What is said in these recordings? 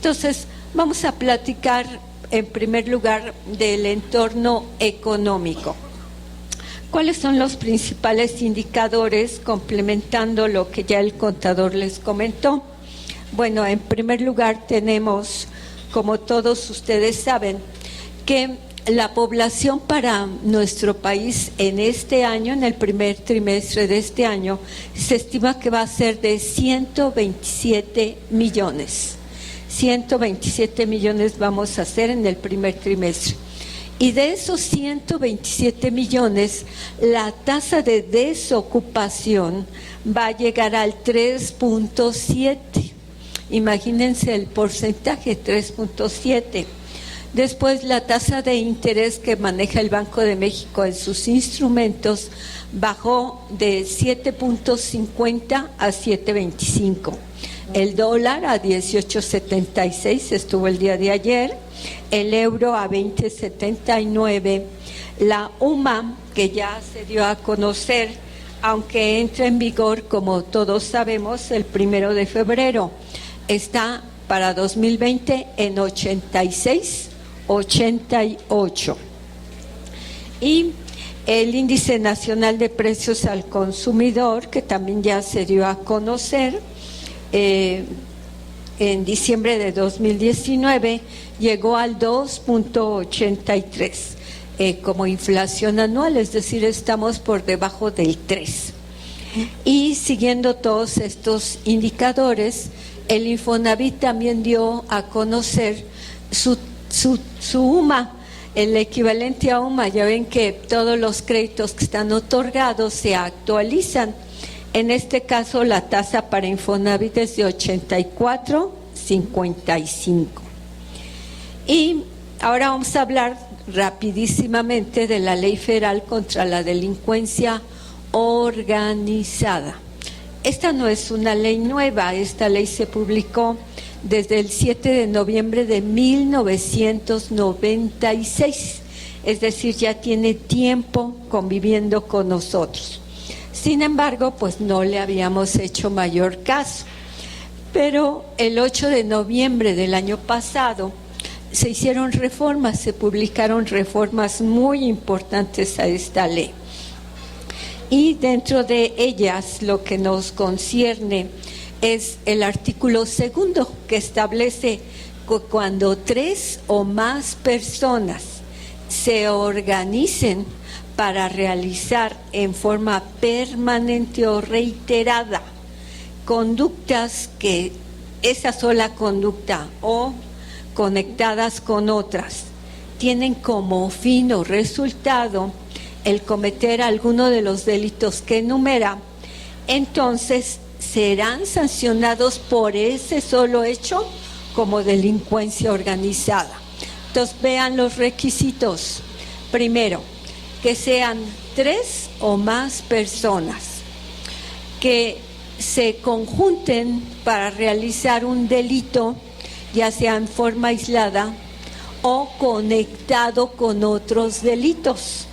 Entonces, vamos a platicar en primer lugar del entorno económico. ¿Cuáles son los principales indicadores complementando lo que ya el contador les comentó? Bueno, en primer lugar tenemos, como todos ustedes saben, que la población para nuestro país en este año, en el primer trimestre de este año, se estima que va a ser de 127 millones. 127 millones vamos a hacer en el primer trimestre. Y de esos 127 millones, la tasa de desocupación va a llegar al 3.7. Imagínense el porcentaje, 3.7. Después, la tasa de interés que maneja el Banco de México en sus instrumentos bajó de 7.50 a 7.25. El dólar a 18.76 estuvo el día de ayer, el euro a 20.79, la UMA, que ya se dio a conocer, aunque entra en vigor, como todos sabemos, el 1 de febrero, está para 2020 en 86.88. Y el índice nacional de precios al consumidor, que también ya se dio a conocer, en diciembre de 2019 llegó al 2.83 como inflación anual, es decir, estamos por debajo del 3. Y siguiendo todos estos indicadores, el Infonavit también dio a conocer su UMA, el equivalente a UMA. Ya ven que todos los créditos que están otorgados se actualizan. En este caso, la tasa para Infonavit es de 84.55. Y ahora vamos a hablar rapidísimamente de la Ley Federal contra la Delincuencia Organizada. Esta no es una ley nueva, esta ley se publicó desde el 7 de noviembre de 1996, es decir, ya tiene tiempo conviviendo con nosotros. Sin embargo, pues no le habíamos hecho mayor caso. Pero el 8 de noviembre del año pasado se hicieron reformas, se publicaron reformas muy importantes a esta ley. Y dentro de ellas lo que nos concierne es el artículo 2, que establece que cuando 3 o más personas se organicen para realizar en forma permanente o reiterada conductas que esa sola conducta o conectadas con otras tienen como fin o resultado el cometer alguno de los delitos que enumera, entonces serán sancionados por ese solo hecho como delincuencia organizada. Entonces vean los requisitos. Primero, que sean 3 o más personas que se conjunten para realizar un delito, ya sea en forma aislada o conectado con otros delitos,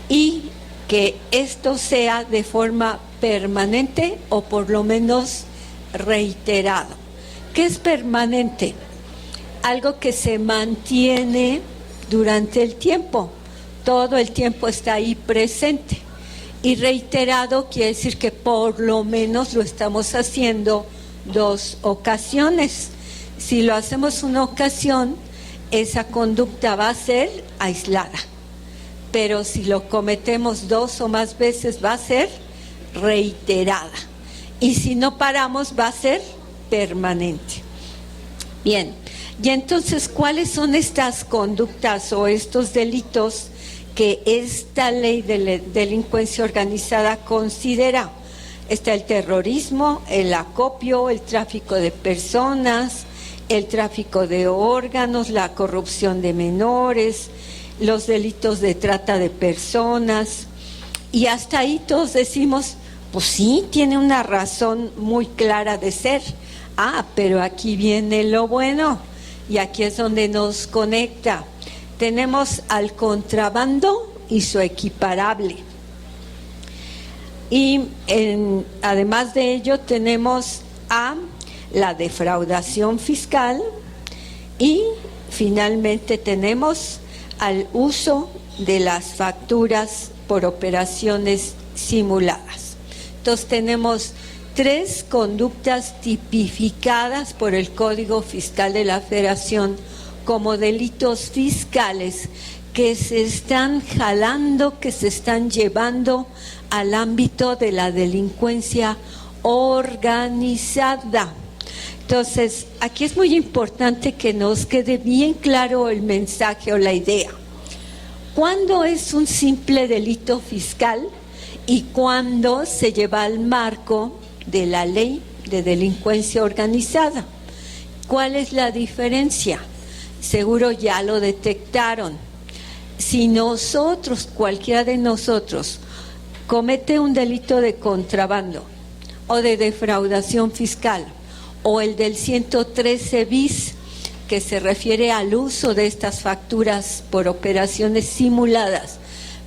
y que esto sea de forma permanente o por lo menos reiterado. ¿Qué es permanente? Algo que se mantiene durante el tiempo, todo el tiempo está ahí presente. Y reiterado quiere decir que por lo menos lo estamos haciendo 2 ocasiones. Si lo hacemos una ocasión, esa conducta va a ser aislada. Pero si lo cometemos 2 o más veces, va a ser reiterada. Y si no paramos, va a ser permanente. Bien, y entonces, ¿cuáles son estas conductas o estos delitos que esta ley de delincuencia organizada considera? Está el terrorismo, el acopio, el tráfico de personas, el tráfico de órganos, la corrupción de menores, los delitos de trata de personas, y hasta ahí todos decimos, pues sí, tiene una razón muy clara de ser. Pero aquí viene lo bueno, y aquí es donde nos conecta. Tenemos al contrabando y su equiparable. Y además de ello tenemos a la defraudación fiscal y finalmente tenemos al uso de las facturas por operaciones simuladas. Entonces tenemos 3 conductas tipificadas por el Código Fiscal de la Federación como delitos fiscales que se están jalando, que se están llevando al ámbito de la delincuencia organizada. Entonces, aquí es muy importante que nos quede bien claro el mensaje o la idea. ¿Cuándo es un simple delito fiscal y cuándo se lleva al marco de la ley de delincuencia organizada? ¿Cuál es la diferencia? Seguro ya lo detectaron. Si nosotros, cualquiera de nosotros, comete un delito de contrabando o de defraudación fiscal o el del 113 bis, que se refiere al uso de estas facturas por operaciones simuladas,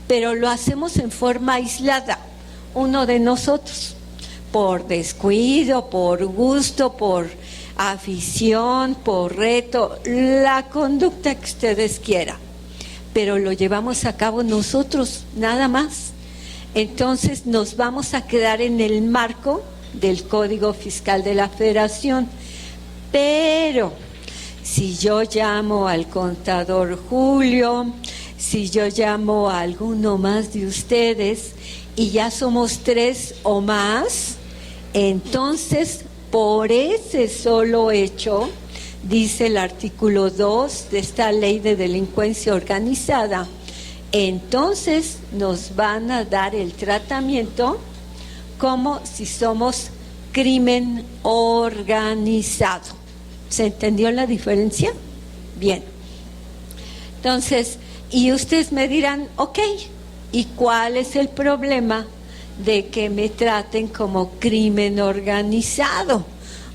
pero lo hacemos en forma aislada, uno de nosotros, por descuido, por gusto, por afición, por reto, la conducta que ustedes quieran, pero lo llevamos a cabo nosotros, nada más. Entonces nos vamos a quedar en el marco del Código Fiscal de la Federación. Pero si yo llamo al contador Julio, si yo llamo a alguno más de ustedes y ya somos 3 o más, entonces por ese solo hecho, dice el artículo 2 de esta ley de delincuencia organizada, entonces nos van a dar el tratamiento como si somos crimen organizado. ¿Se entendió la diferencia? Bien. Entonces, y ustedes me dirán, ok, ¿y cuál es el problema de que me traten como crimen organizado?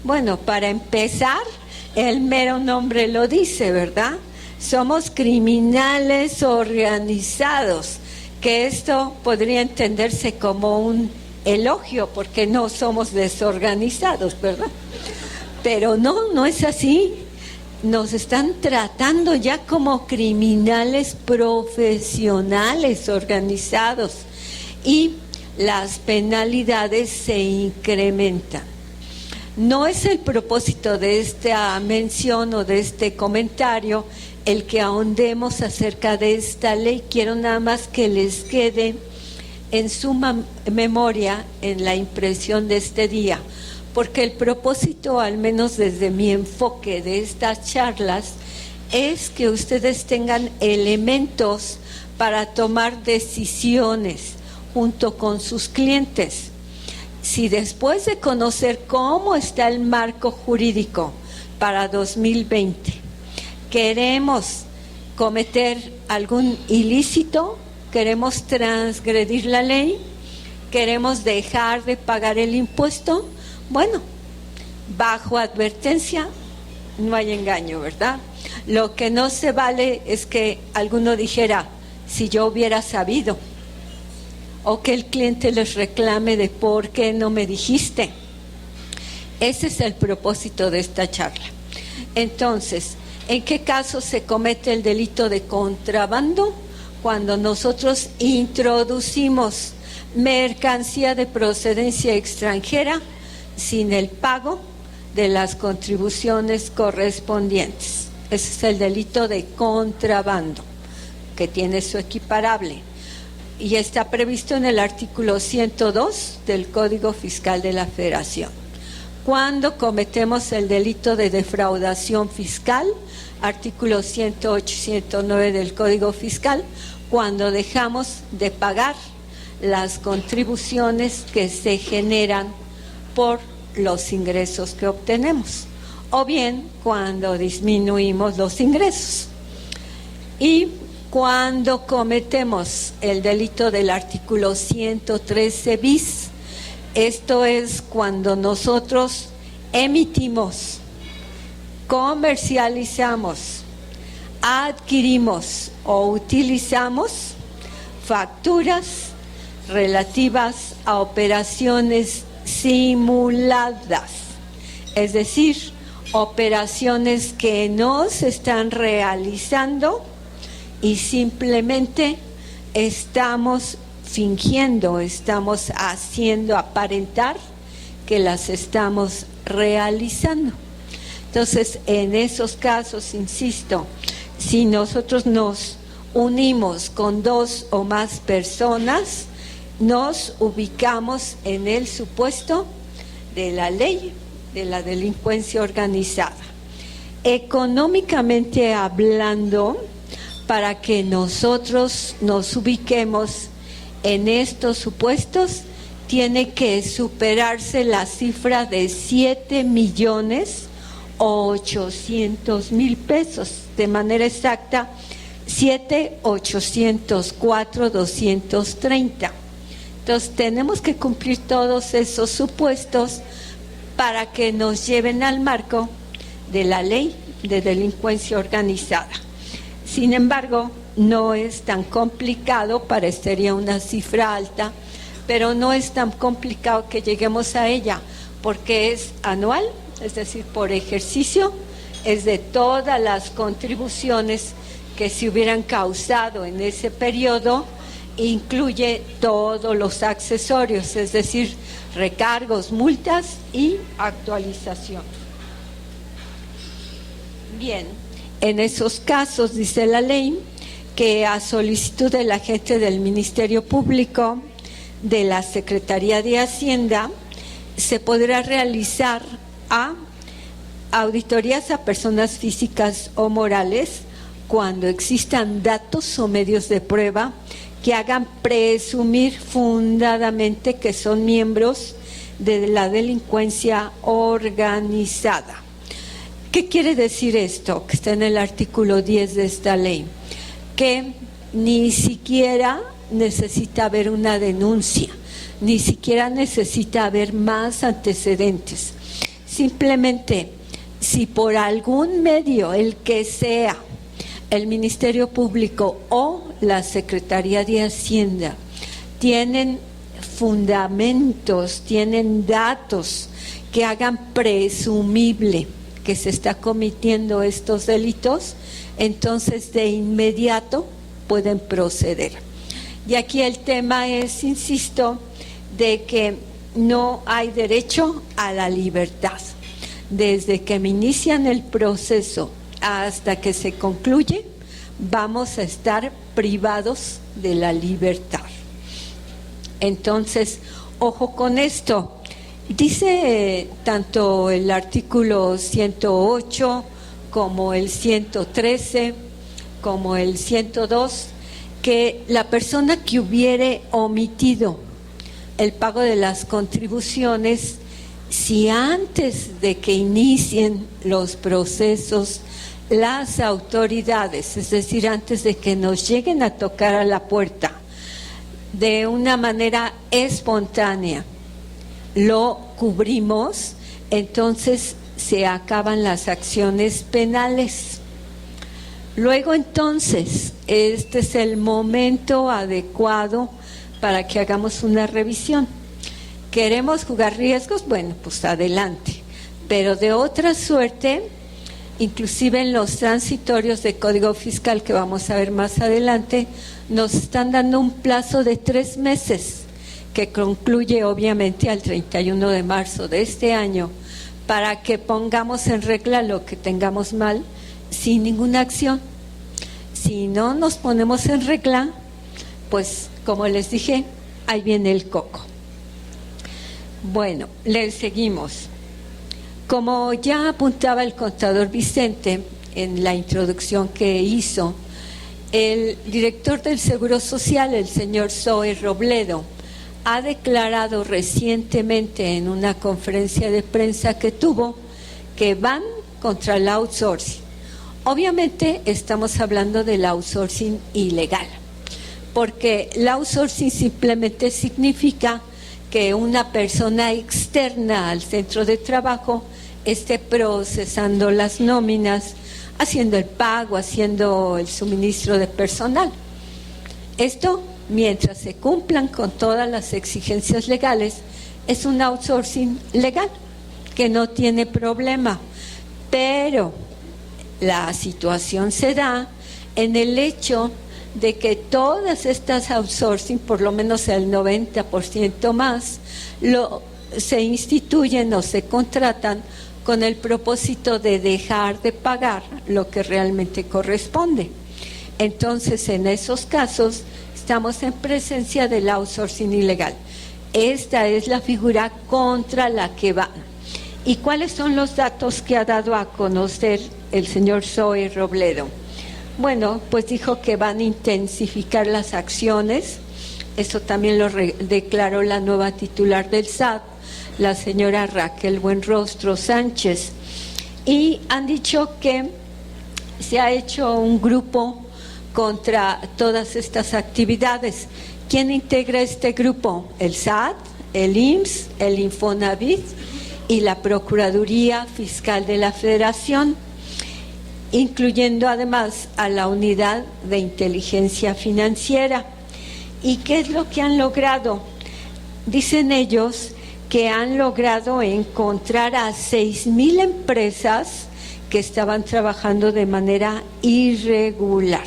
Bueno, para empezar, el mero nombre lo dice, ¿verdad? Somos criminales organizados, que esto podría entenderse como un elogio, porque no somos desorganizados, ¿verdad? Pero no es así. Nos están tratando ya como criminales profesionales organizados y las penalidades se incrementan. No es el propósito de esta mención o de este comentario el que ahondemos acerca de esta ley. Quiero nada más que les quede en su memoria, en la impresión de este día, porque el propósito, al menos desde mi enfoque de estas charlas, es que ustedes tengan elementos para tomar decisiones junto con sus clientes. Si después de conocer cómo está el marco jurídico para 2020, queremos cometer algún ilícito, queremos transgredir la ley, queremos dejar de pagar el impuesto, bueno, bajo advertencia no hay engaño, ¿verdad? Lo que no se vale es que alguno dijera, si yo hubiera sabido, o que el cliente les reclame de por qué no me dijiste. Ese es el propósito de esta charla. Entonces, ¿en qué caso se comete el delito de contrabando? Cuando nosotros introducimos mercancía de procedencia extranjera sin el pago de las contribuciones correspondientes. Ese es el delito de contrabando, que tiene su equiparable. Y está previsto en el artículo 102 del Código Fiscal de la Federación. Cuando cometemos el delito de defraudación fiscal, artículo 108 y 109 del Código Fiscal, cuando dejamos de pagar las contribuciones que se generan por los ingresos que obtenemos, o bien cuando disminuimos los ingresos. Y cuando cometemos el delito del artículo 113 bis, esto es cuando nosotros emitimos, comercializamos, adquirimos o utilizamos facturas relativas a operaciones simuladas. es decir, operaciones que no se están realizando y simplemente estamos fingiendo, estamos haciendo aparentar que las estamos realizando. Entonces, en esos casos, insisto, si nosotros nos unimos con 2 o más personas, nos ubicamos en el supuesto de la ley de la delincuencia organizada. Económicamente hablando, para que nosotros nos ubiquemos en estos supuestos, tiene que superarse la cifra de 7.800.000 pesos, de manera exacta 7.804.230. Entonces tenemos que cumplir todos esos supuestos para que nos lleven al marco de la ley de delincuencia organizada. Sin embargo, no es tan complicado, parecería una cifra alta, pero no es tan complicado que lleguemos a ella, porque es anual, es decir, por ejercicio, es de todas las contribuciones que se hubieran causado en ese periodo, incluye todos los accesorios, es decir, recargos, multas y actualización. Bien, en esos casos, dice la ley, que a solicitud del agente del Ministerio Público, de la Secretaría de Hacienda, se podrá realizar auditorías a personas físicas o morales cuando existan datos o medios de prueba que hagan presumir fundadamente que son miembros de la delincuencia organizada. ¿Qué quiere decir esto? Que está en el artículo 10 de esta ley, que ni siquiera necesita haber una denuncia, ni siquiera necesita haber más antecedentes. Simplemente, si por algún medio, el que sea, el Ministerio Público o la Secretaría de Hacienda tienen fundamentos, tienen datos que hagan presumible que se está cometiendo estos delitos, entonces de inmediato pueden proceder. Y aquí el tema es, insisto, de que no hay derecho a la libertad. Desde que me inician el proceso hasta que se concluye, vamos a estar privados de la libertad. Entonces, ojo con esto. Dice tanto el artículo 108 como el 113 como el 102 que la persona que hubiere omitido el pago de las contribuciones, si antes de que inicien los procesos las autoridades, es decir, antes de que nos lleguen a tocar a la puerta, de una manera espontánea lo cubrimos, entonces se acaban las acciones penales. Luego entonces, este es el momento adecuado para que hagamos una revisión. ¿Queremos jugar riesgos? Bueno, pues adelante. Pero de otra suerte, inclusive en los transitorios de Código Fiscal que vamos a ver más adelante, nos están dando un plazo de 3 meses que concluye obviamente al 31 de marzo de este año para que pongamos en regla lo que tengamos mal sin ninguna acción. Si no nos ponemos en regla, pues como les dije, ahí viene el coco. Bueno, le seguimos. Como ya apuntaba el contador Vicente en la introducción que hizo, el director del Seguro Social, el señor Zoe Robledo, ha declarado recientemente en una conferencia de prensa que tuvo que van contra el outsourcing. Obviamente estamos hablando del outsourcing ilegal, porque el outsourcing simplemente significa que una persona externa al centro de trabajo esté procesando las nóminas, haciendo el pago, haciendo el suministro de personal. Esto, mientras se cumplan con todas las exigencias legales, es un outsourcing legal. que no tiene problema, pero la situación se da en el hecho de que todas estas outsourcing, por lo menos el 90% más, se instituyen o se contratan con el propósito de dejar de pagar lo que realmente corresponde. Entonces, en esos casos, estamos en presencia del outsourcing ilegal. Esta es la figura contra la que va. ¿Y cuáles son los datos que ha dado a conocer el señor Zoe Robledo? Bueno, pues dijo que van a intensificar las acciones. Eso también lo declaró la nueva titular del SAT, la señora Raquel Buenrostro Sánchez. Y han dicho que se ha hecho un grupo contra todas estas actividades. ¿Quién integra este grupo? El SAT, el IMSS, el Infonavit y la Procuraduría Fiscal de la Federación, incluyendo además a la Unidad de Inteligencia Financiera. ¿Y qué es lo que han logrado? Dicen ellos que han logrado encontrar a 6,000 empresas que estaban trabajando de manera irregular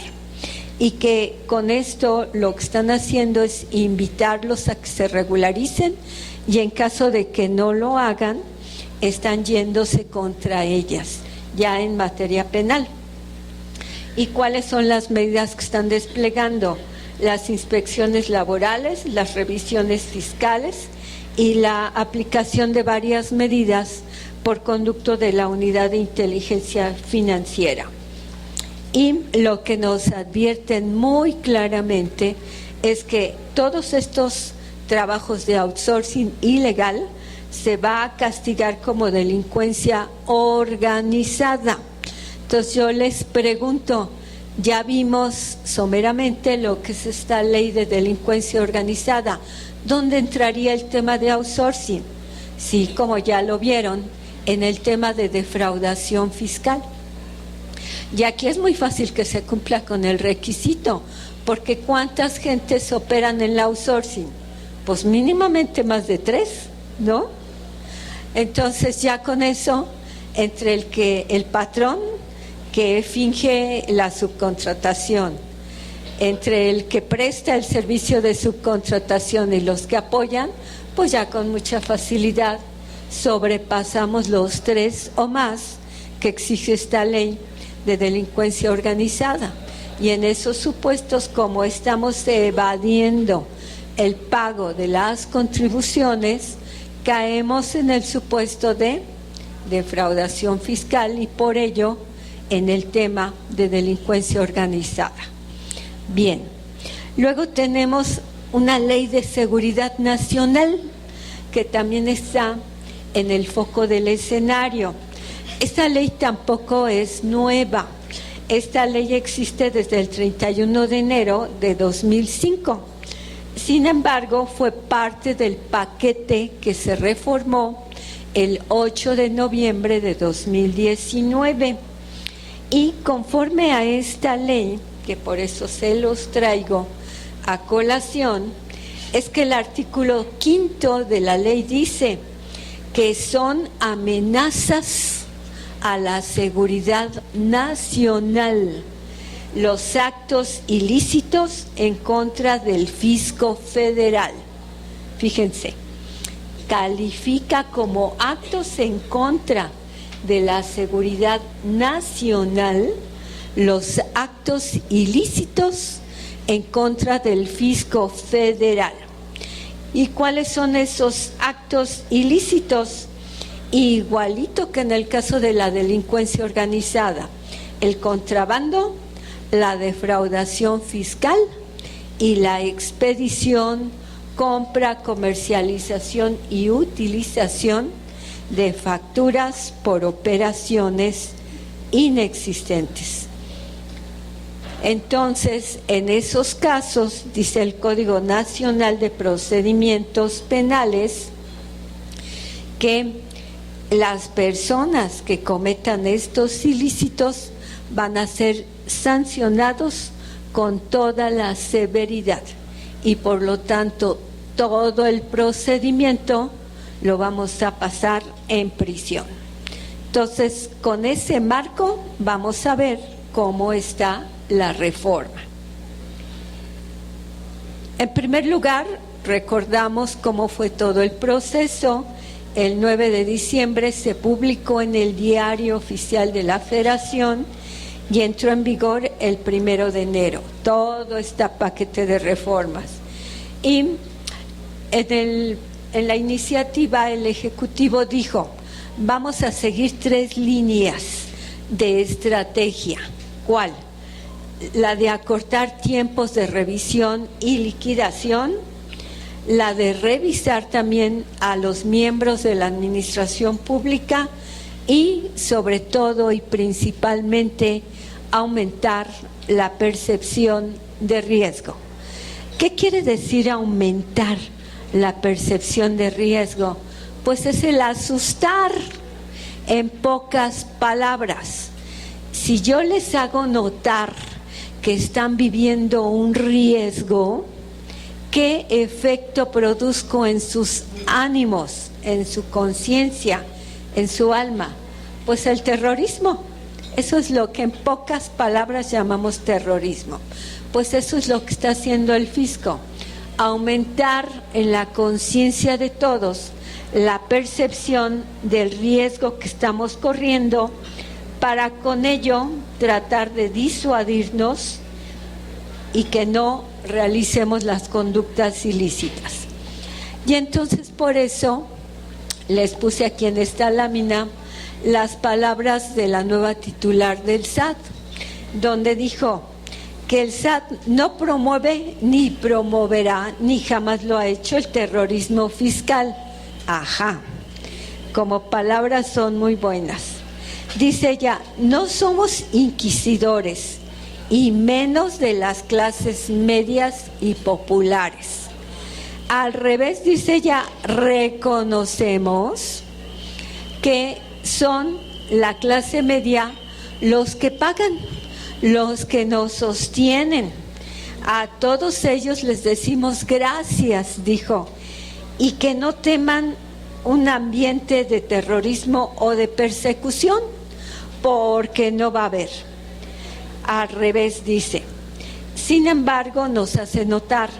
y que con esto lo que están haciendo es invitarlos a que se regularicen y en caso de que no lo hagan, están yéndose contra ellas, ya en materia penal. ¿Y cuáles son las medidas que están desplegando? Las inspecciones laborales, las revisiones fiscales y la aplicación de varias medidas por conducto de la Unidad de Inteligencia Financiera. Y lo que nos advierten muy claramente es que todos estos trabajos de outsourcing ilegal se va a castigar como delincuencia organizada. Entonces yo les pregunto, ya vimos someramente lo que es esta ley de delincuencia organizada. ¿Dónde entraría el tema de outsourcing? Sí, como ya lo vieron, en el tema de defraudación fiscal. Y aquí es muy fácil que se cumpla con el requisito, porque ¿cuántas gentes operan en el outsourcing? Pues mínimamente más de 3, ¿no? Entonces ya con eso, entre el patrón que finge la subcontratación, entre el que presta el servicio de subcontratación y los que apoyan, pues ya con mucha facilidad sobrepasamos los 3 o más que exige esta ley de delincuencia organizada. Y en esos supuestos, como estamos evadiendo el pago de las contribuciones, caemos en el supuesto de defraudación fiscal y por ello en el tema de delincuencia organizada. Bien, luego tenemos una ley de seguridad nacional que también está en el foco del escenario. Esta ley tampoco es nueva. Esta ley existe desde el 31 de enero de 2005. Sin embargo, fue parte del paquete que se reformó el 8 de noviembre de 2019. Y conforme a esta ley, que por eso se los traigo a colación, es que el artículo 5 de la ley dice que son amenazas a la seguridad nacional los actos ilícitos en contra del fisco federal. Fíjense, califica como actos en contra de la seguridad nacional los actos ilícitos en contra del fisco federal. ¿Y cuáles son esos actos ilícitos? Igualito que en el caso de la delincuencia organizada, el contrabando, la defraudación fiscal y la expedición, compra, comercialización y utilización de facturas por operaciones inexistentes. Entonces, en esos casos, dice el Código Nacional de Procedimientos Penales, que las personas que cometan estos ilícitos van a ser sancionados con toda la severidad y por lo tanto todo el procedimiento lo vamos a pasar en prisión. Entonces, con ese marco vamos a ver cómo está la reforma. En primer lugar, recordamos cómo fue todo el proceso. El 9 de diciembre se publicó en el Diario Oficial de la Federación y entró en vigor el 1 de enero. Todo este paquete de reformas. Y en la iniciativa el Ejecutivo dijo: vamos a seguir 3 líneas de estrategia. ¿Cuál? La de acortar tiempos de revisión y liquidación, la de revisar también a los miembros de la administración pública y, sobre todo y principalmente, aumentar la percepción de riesgo. ¿Qué quiere decir aumentar la percepción de riesgo? Pues es el asustar, en pocas palabras. Si yo les hago notar que están viviendo un riesgo, ¿qué efecto produzco en sus ánimos, en su conciencia, en su alma? Pues el terrorismo. Eso es lo que en pocas palabras llamamos terrorismo. Pues eso es lo que está haciendo el fisco: aumentar en la conciencia de todos la percepción del riesgo que estamos corriendo, para con ello tratar de disuadirnos y que no realicemos las conductas ilícitas. Y entonces por eso les puse aquí en esta lámina las palabras de la nueva titular del SAT, donde dijo que el SAT no promueve ni promoverá, ni jamás lo ha hecho, el terrorismo fiscal. Ajá, como palabras son muy buenas. Dice ella: no somos inquisidores, y menos de las clases medias y populares. Al revés, dice ella, reconocemos que son la clase media los que pagan, los que nos sostienen. A todos ellos les decimos gracias, dijo, y que no teman un ambiente de terrorismo o de persecución, porque no va a haber. Al revés, dice. Sin embargo, nos hace notar,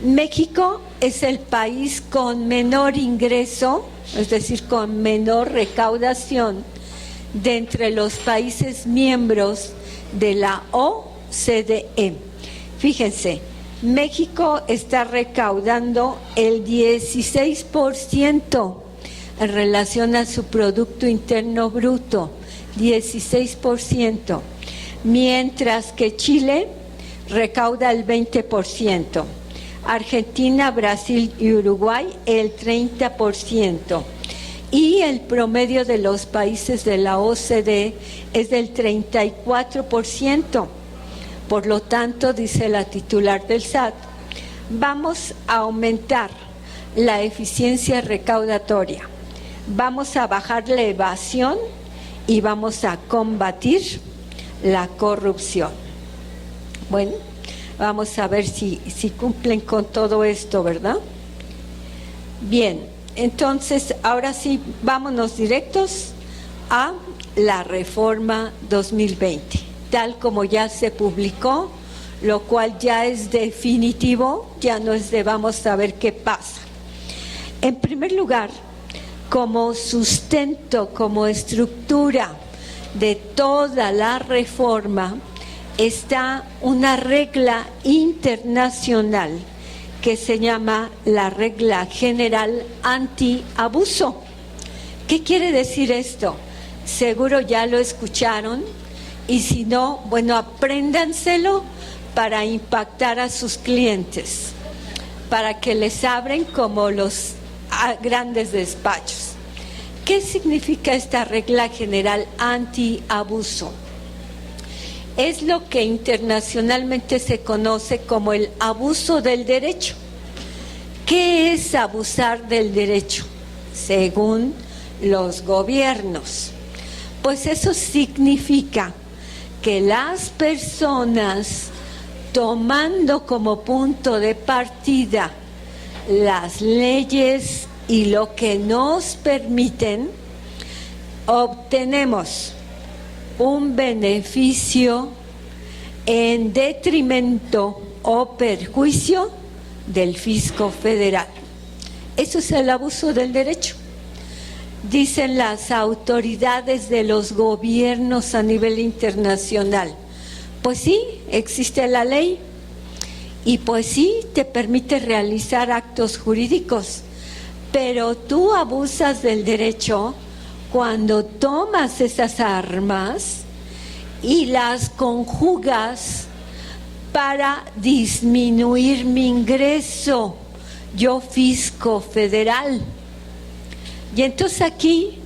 México es el país con menor ingreso, es decir, con menor recaudación de entre los países miembros de la OCDE. Fíjense, México está recaudando el 16% en relación a su Producto Interno Bruto, 16%, mientras que Chile recauda el 20%, Argentina, Brasil y Uruguay el 30%, y el promedio de los países de la OCDE es del 34%. Por lo tanto, dice la titular del SAT, vamos a aumentar la eficiencia recaudatoria, vamos a bajar la evasión y vamos a combatir la corrupción. Bueno, vamos a ver si cumplen con todo esto, ¿verdad? Bien, entonces ahora sí, vámonos directos a la reforma 2020. Tal como ya se publicó, lo cual ya es definitivo, ya no es de vamos a ver qué pasa. En primer lugar, como sustento, como estructura de toda la reforma, está una regla internacional que se llama la Regla General Antiabuso. ¿Qué quiere decir esto? Seguro ya lo escucharon. Y si no, bueno, apréndanselo para impactar a sus clientes, para que les abren como los grandes despachos. ¿Qué significa esta regla general antiabuso? Es lo que internacionalmente se conoce como el abuso del derecho. ¿Qué es abusar del derecho? Según los gobiernos. Pues eso significa que las personas, tomando como punto de partida las leyes y lo que nos permiten, obtenemos un beneficio en detrimento o perjuicio del fisco federal. Eso es el abuso del derecho. Dicen las autoridades de los gobiernos a nivel internacional, pues sí, existe la ley y pues sí, te permite realizar actos jurídicos, pero tú abusas del derecho cuando tomas esas armas y las conjugas para disminuir mi ingreso, yo fisco federal. Y entonces aquí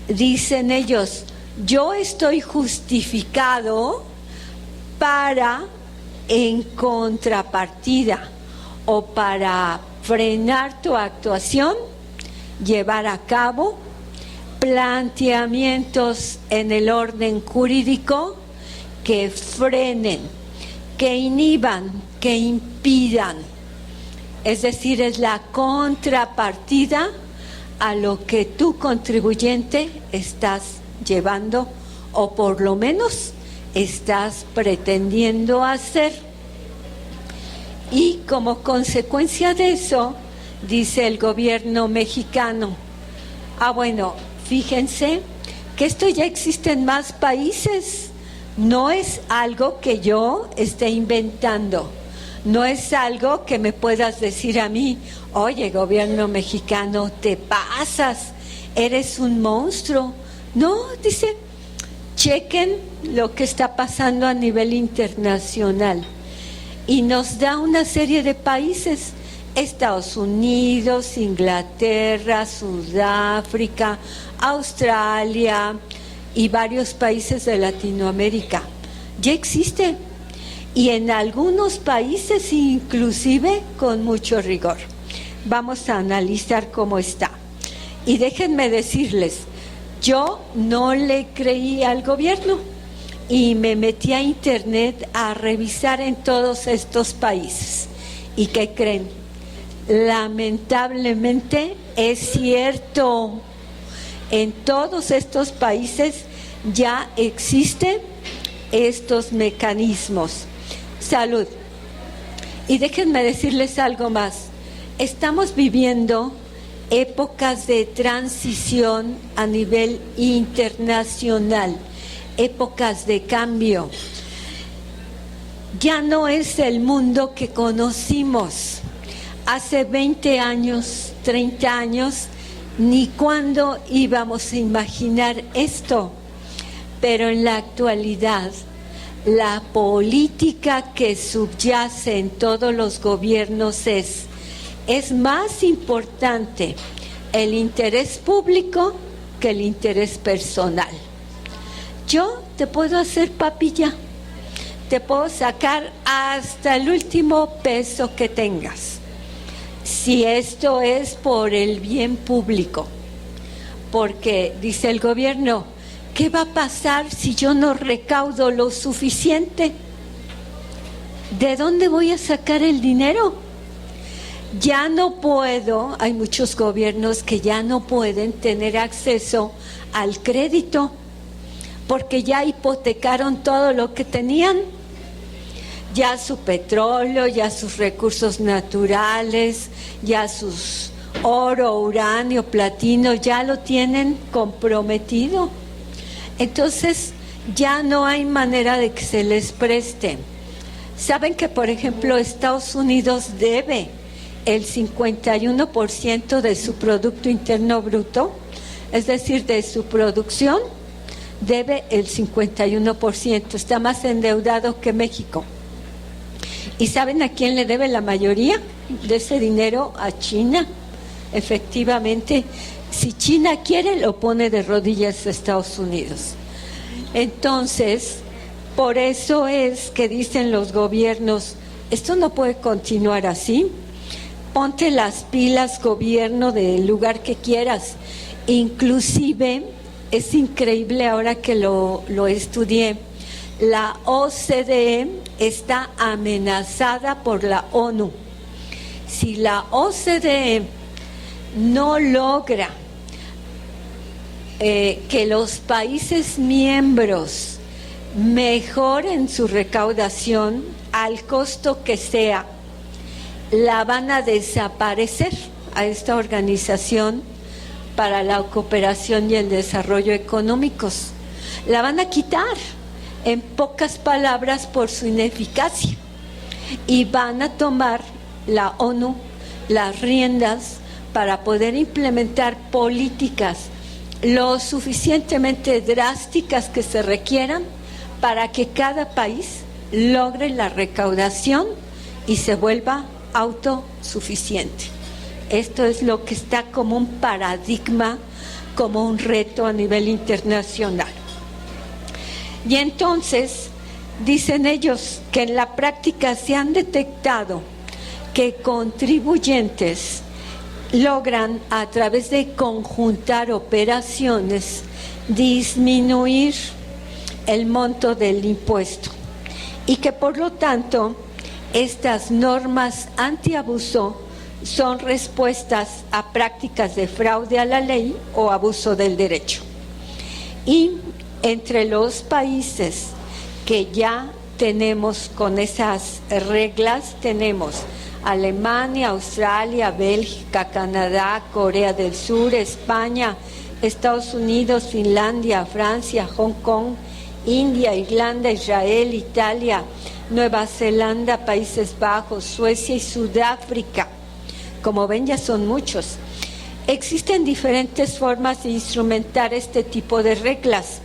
dicen ellos, yo estoy justificado para, en contrapartida o para frenar tu actuación, llevar a cabo planteamientos en el orden jurídico que frenen, que inhiban, que impidan. Es decir, es la contrapartida a lo que tú, contribuyente, estás llevando o por lo menos estás pretendiendo hacer. Y como consecuencia de eso, dice el gobierno mexicano, bueno, fíjense que esto ya existe en más países, no es algo que yo esté inventando. No es algo que me puedas decir a mí, oye, gobierno mexicano, te pasas, eres un monstruo. No, dice, chequen lo que está pasando a nivel internacional. Y nos da una serie de países, Estados Unidos, Inglaterra, Sudáfrica, Australia y varios países de Latinoamérica. Ya existe. Y en algunos países inclusive con mucho rigor. Vamos a analizar cómo está. Y déjenme decirles, yo no le creí al gobierno y me metí a internet a revisar en todos estos países. ¿Y qué creen? Lamentablemente es cierto, en todos estos países ya existen estos mecanismos. Salud. Y déjenme decirles algo más. Estamos viviendo épocas de transición a nivel internacional, épocas de cambio. Ya no es el mundo que conocimos hace 20 años, 30 años, ni cuándo íbamos a imaginar esto. Pero en la actualidad, la política que subyace en todos los gobiernos es más importante el interés público que el interés personal. Yo te puedo hacer papilla, te puedo sacar hasta el último peso que tengas, si esto es por el bien público, porque dice el gobierno, ¿qué va a pasar si yo no recaudo lo suficiente? ¿De dónde voy a sacar el dinero? Ya no puedo, hay muchos gobiernos que ya no pueden tener acceso al crédito porque ya hipotecaron todo lo que tenían. Ya su petróleo, ya sus recursos naturales, ya sus oro, uranio, platino, ya lo tienen comprometido. Entonces, ya no hay manera de que se les preste. Saben que, por ejemplo, Estados Unidos debe el 51% de su Producto Interno Bruto, es decir, de su producción, debe el 51%, está más endeudado que México. ¿Y saben a quién le debe la mayoría de ese dinero? A China. Efectivamente, si China quiere, lo pone de rodillas a Estados Unidos. Entonces, por eso es que dicen los gobiernos, esto no puede continuar así. Ponte las pilas, gobierno, del lugar que quieras. Inclusive, es increíble ahora que lo estudié, la OCDE está amenazada por la ONU. Si la OCDE no logra que los países miembros mejoren su recaudación al costo que sea, la van a desaparecer a esta organización para la cooperación y el desarrollo económicos. La van a quitar, en pocas palabras, por su ineficacia, y van a tomar la ONU las riendas para poder implementar políticas lo suficientemente drásticas que se requieran para que cada país logre la recaudación y se vuelva autosuficiente. Esto es lo que está como un paradigma, como un reto a nivel internacional. Y entonces dicen ellos que en la práctica se han detectado que contribuyentes logran, a través de conjuntar operaciones, disminuir el monto del impuesto, y que por lo tanto estas normas antiabuso son respuestas a prácticas de fraude a la ley o abuso del derecho. Y entre los países que ya tenemos con esas reglas, tenemos Alemania, Australia, Bélgica, Canadá, Corea del Sur, España, Estados Unidos, Finlandia, Francia, Hong Kong, India, Irlanda, Israel, Italia, Nueva Zelanda, Países Bajos, Suecia y Sudáfrica. Como ven, ya son muchos. Existen diferentes formas de instrumentar este tipo de reglas.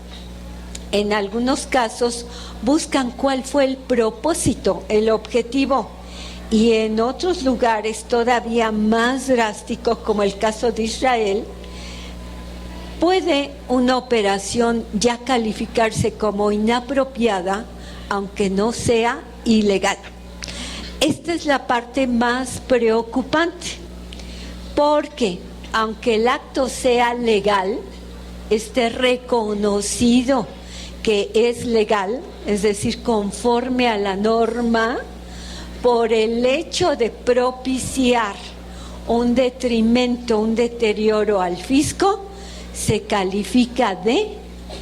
En algunos casos buscan cuál fue el propósito, el objetivo, y en otros lugares todavía más drástico, como el caso de Israel, puede una operación ya calificarse como inapropiada, aunque no sea ilegal. Esta es la parte más preocupante, porque aunque el acto sea legal, esté reconocido que es legal, es decir, conforme a la norma, por el hecho de propiciar un detrimento, un deterioro al fisco, se califica de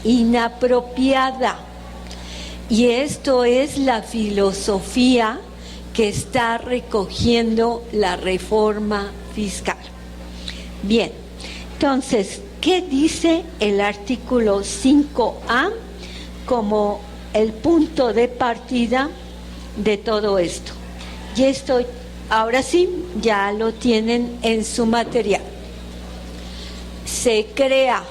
inapropiada. Y esto es la filosofía que está recogiendo la reforma fiscal. Bien, entonces, ¿qué dice el artículo 5A como el punto de partida de todo esto? Y esto, ahora sí, ya lo tienen en su material. Se crea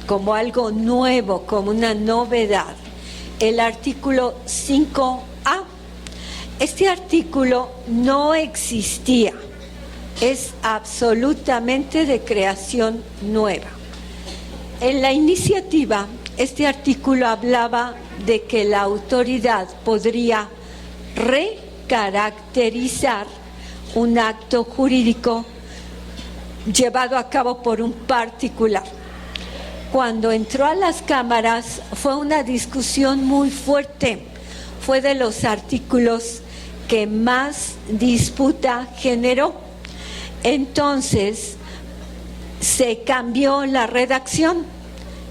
como algo nuevo, como una novedad, el artículo 5A. Este artículo no existía, es absolutamente de creación nueva. En la iniciativa, este artículo hablaba de que la autoridad podría recaracterizar un acto jurídico llevado a cabo por un particular. Cuando entró a las cámaras fue una discusión muy fuerte, fue de los artículos que más disputa generó. Entonces se cambió la redacción.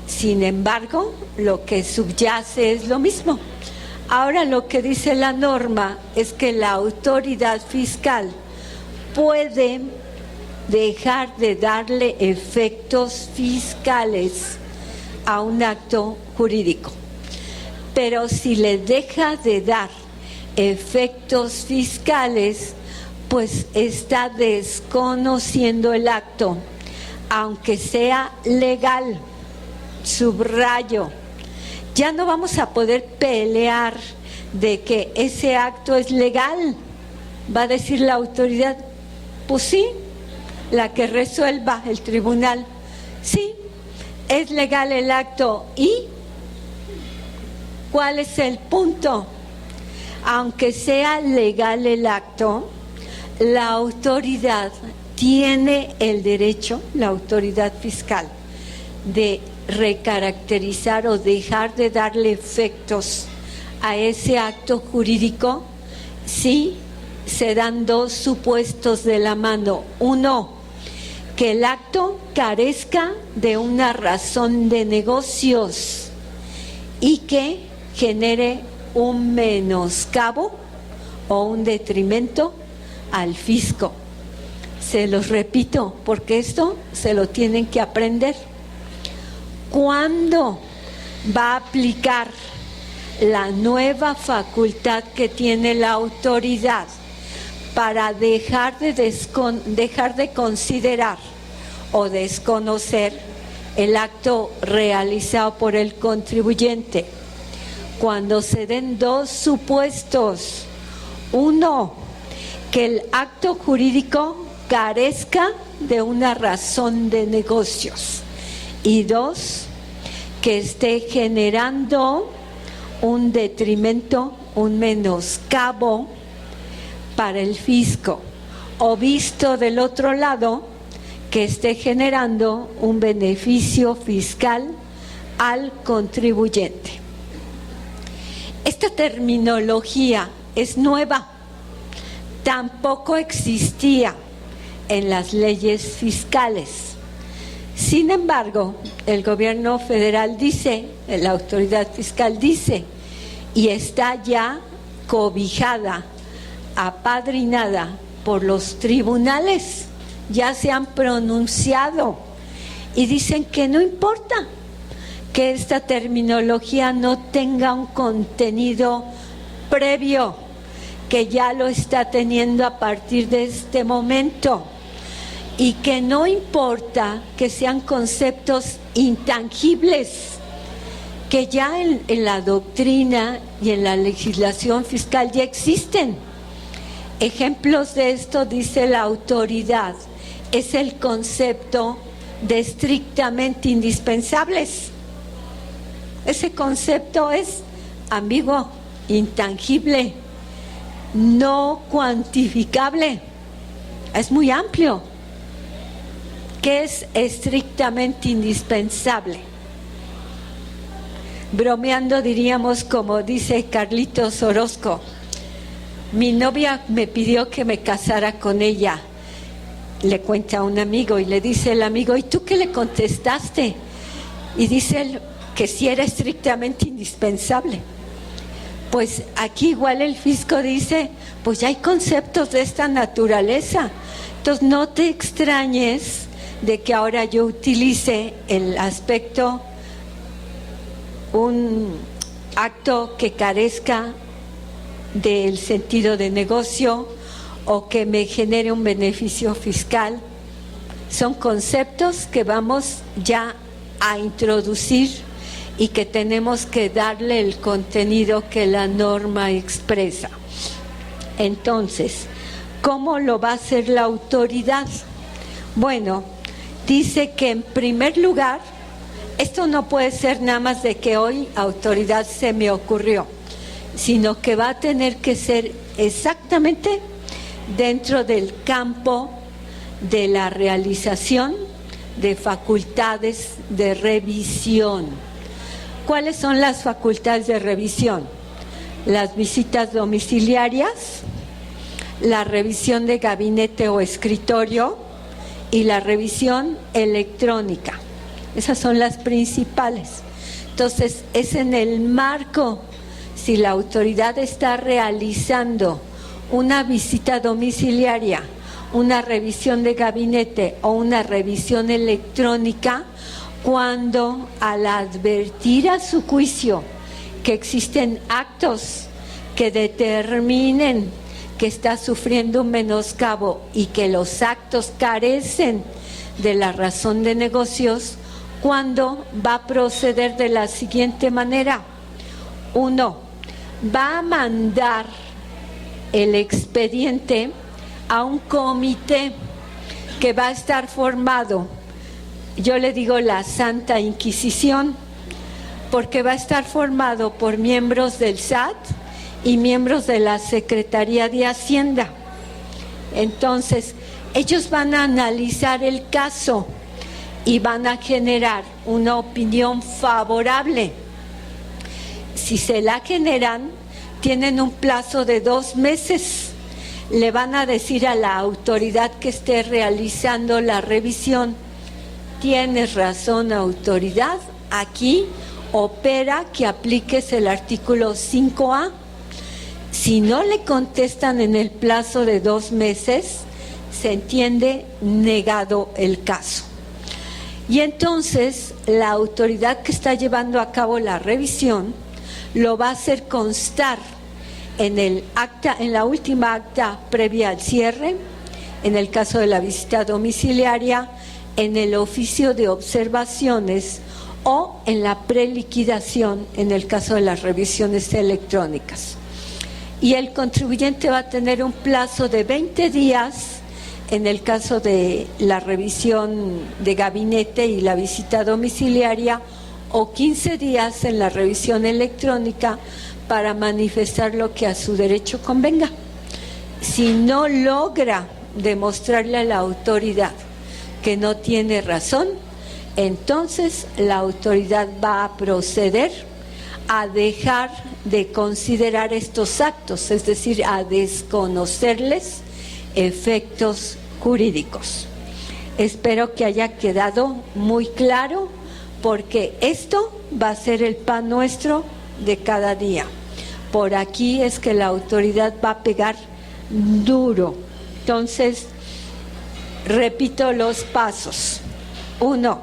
Sin embargo, lo que subyace es lo mismo. Ahora lo que dice la norma es que la autoridad fiscal puede dejar de darle efectos fiscales a un acto jurídico. Pero si le deja de dar efectos fiscales, pues está desconociendo el acto, aunque sea legal. Subrayo, ya no vamos a poder pelear de que ese acto es legal. Va a decir la autoridad, pues sí, la que resuelva el tribunal, sí, es legal el acto. ¿Y cuál es el punto? Aunque sea legal el acto, la autoridad tiene el derecho, la autoridad fiscal, de recaracterizar o dejar de darle efectos a ese acto jurídico si se dan dos supuestos de la mano. Uno, que el acto carezca de una razón de negocios y que genere un menoscabo o un detrimento al fisco. Se los repito, porque esto se lo tienen que aprender. ¿Cuándo va a aplicar la nueva facultad que tiene la autoridad para dejar de considerar o desconocer el acto realizado por el contribuyente? Cuando se den dos supuestos: uno, que el acto jurídico carezca de una razón de negocios, y dos, que esté generando un detrimento, un menoscabo para el fisco, o visto del otro lado, que esté generando un beneficio fiscal al contribuyente. Esta terminología es nueva, tampoco existía en las leyes fiscales. Sin embargo, el gobierno federal dice, la autoridad fiscal dice, y está ya cobijada, apadrinada por los tribunales, ya se han pronunciado y dicen que no importa que esta terminología no tenga un contenido previo, que ya lo está teniendo a partir de este momento, y que no importa que sean conceptos intangibles, que ya en la doctrina y en la legislación fiscal ya existen. Ejemplos de esto, dice la autoridad, es el concepto de estrictamente indispensables. Ese concepto es ambiguo, intangible, no cuantificable, es muy amplio. ¿Qué es estrictamente indispensable? Bromeando diríamos, como dice Carlitos Orozco: mi novia me pidió que me casara con ella. Le cuenta a un amigo y le dice el amigo: ¿y tú qué le contestaste? Y dice él que sí era estrictamente indispensable. Pues aquí igual el fisco dice, pues ya hay conceptos de esta naturaleza, entonces no te extrañes de que ahora yo utilice el aspecto, un acto que carezca del sentido de negocio o que me genere un beneficio fiscal. Son conceptos que vamos ya a introducir y que tenemos que darle el contenido que la norma expresa. Entonces, ¿cómo lo va a hacer la autoridad? Bueno, dice que en primer lugar, esto no puede ser nada más de que hoy, autoridad, se me ocurrió, sino que va a tener que ser exactamente dentro del campo de la realización de facultades de revisión. ¿Cuáles son las facultades de revisión? Las visitas domiciliarias, la revisión de gabinete o escritorio y la revisión electrónica. Esas son las principales. Entonces, es en el marco, si la autoridad está realizando una visita domiciliaria, una revisión de gabinete o una revisión electrónica, cuando al advertir a su juicio que existen actos que determinen que está sufriendo un menoscabo y que los actos carecen de la razón de negocios, cuando va a proceder de la siguiente manera. 1. Va a mandar el expediente a un comité que va a estar formado, yo le digo la Santa Inquisición, porque va a estar formado por miembros del SAT y miembros de la Secretaría de Hacienda. Entonces, ellos van a analizar el caso y van a generar una opinión favorable. Si se la generan, tienen un plazo de 2 meses le van a decir a la autoridad que esté realizando la revisión: tienes razón, autoridad, aquí opera que apliques el artículo 5A. Si no le contestan en el plazo de 2 meses, se entiende negado el caso. Y entonces la autoridad que está llevando a cabo la revisión lo va a hacer constar en el acta, en la última acta previa al cierre, en el caso de la visita domiciliaria, en el oficio de observaciones o en la preliquidación en el caso de las revisiones electrónicas. Y el contribuyente va a tener un plazo de 20 días en el caso de la revisión de gabinete y la visita domiciliaria, o 15 días en la revisión electrónica para manifestar lo que a su derecho convenga. Si no logra demostrarle a la autoridad que no tiene razón, entonces la autoridad va a proceder a dejar de considerar estos actos, es decir, a desconocerles efectos jurídicos. Espero que haya quedado muy claro, porque esto va a ser el pan nuestro de cada día. Por aquí es que la autoridad va a pegar duro. Entonces, repito los pasos. 1,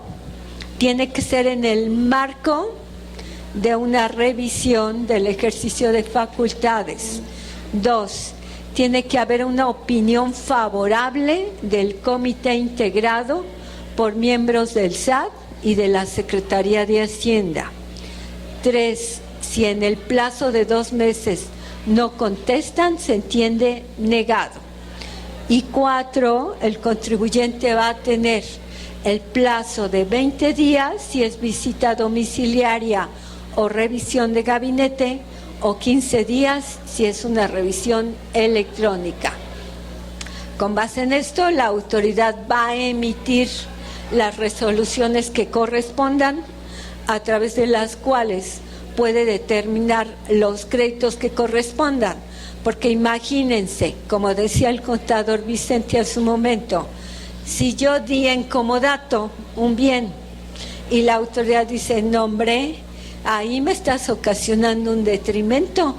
tiene que ser en el marco de una revisión del ejercicio de facultades. 2, tiene que haber una opinión favorable del comité integrado por miembros del SAT y de la Secretaría de Hacienda. 3, si en el plazo de 2 meses no contestan, se entiende negado. Y 4, el contribuyente va a tener el plazo de 20 días si es visita domiciliaria o revisión de gabinete, o 15 días si es una revisión electrónica. Con base en esto, la autoridad va a emitir las resoluciones que correspondan, a través de las cuales puede determinar los créditos que correspondan. Porque imagínense, como decía el contador Vicente hace un momento, si yo di en comodato un bien y la autoridad dice: no, hombre, ahí me estás ocasionando un detrimento,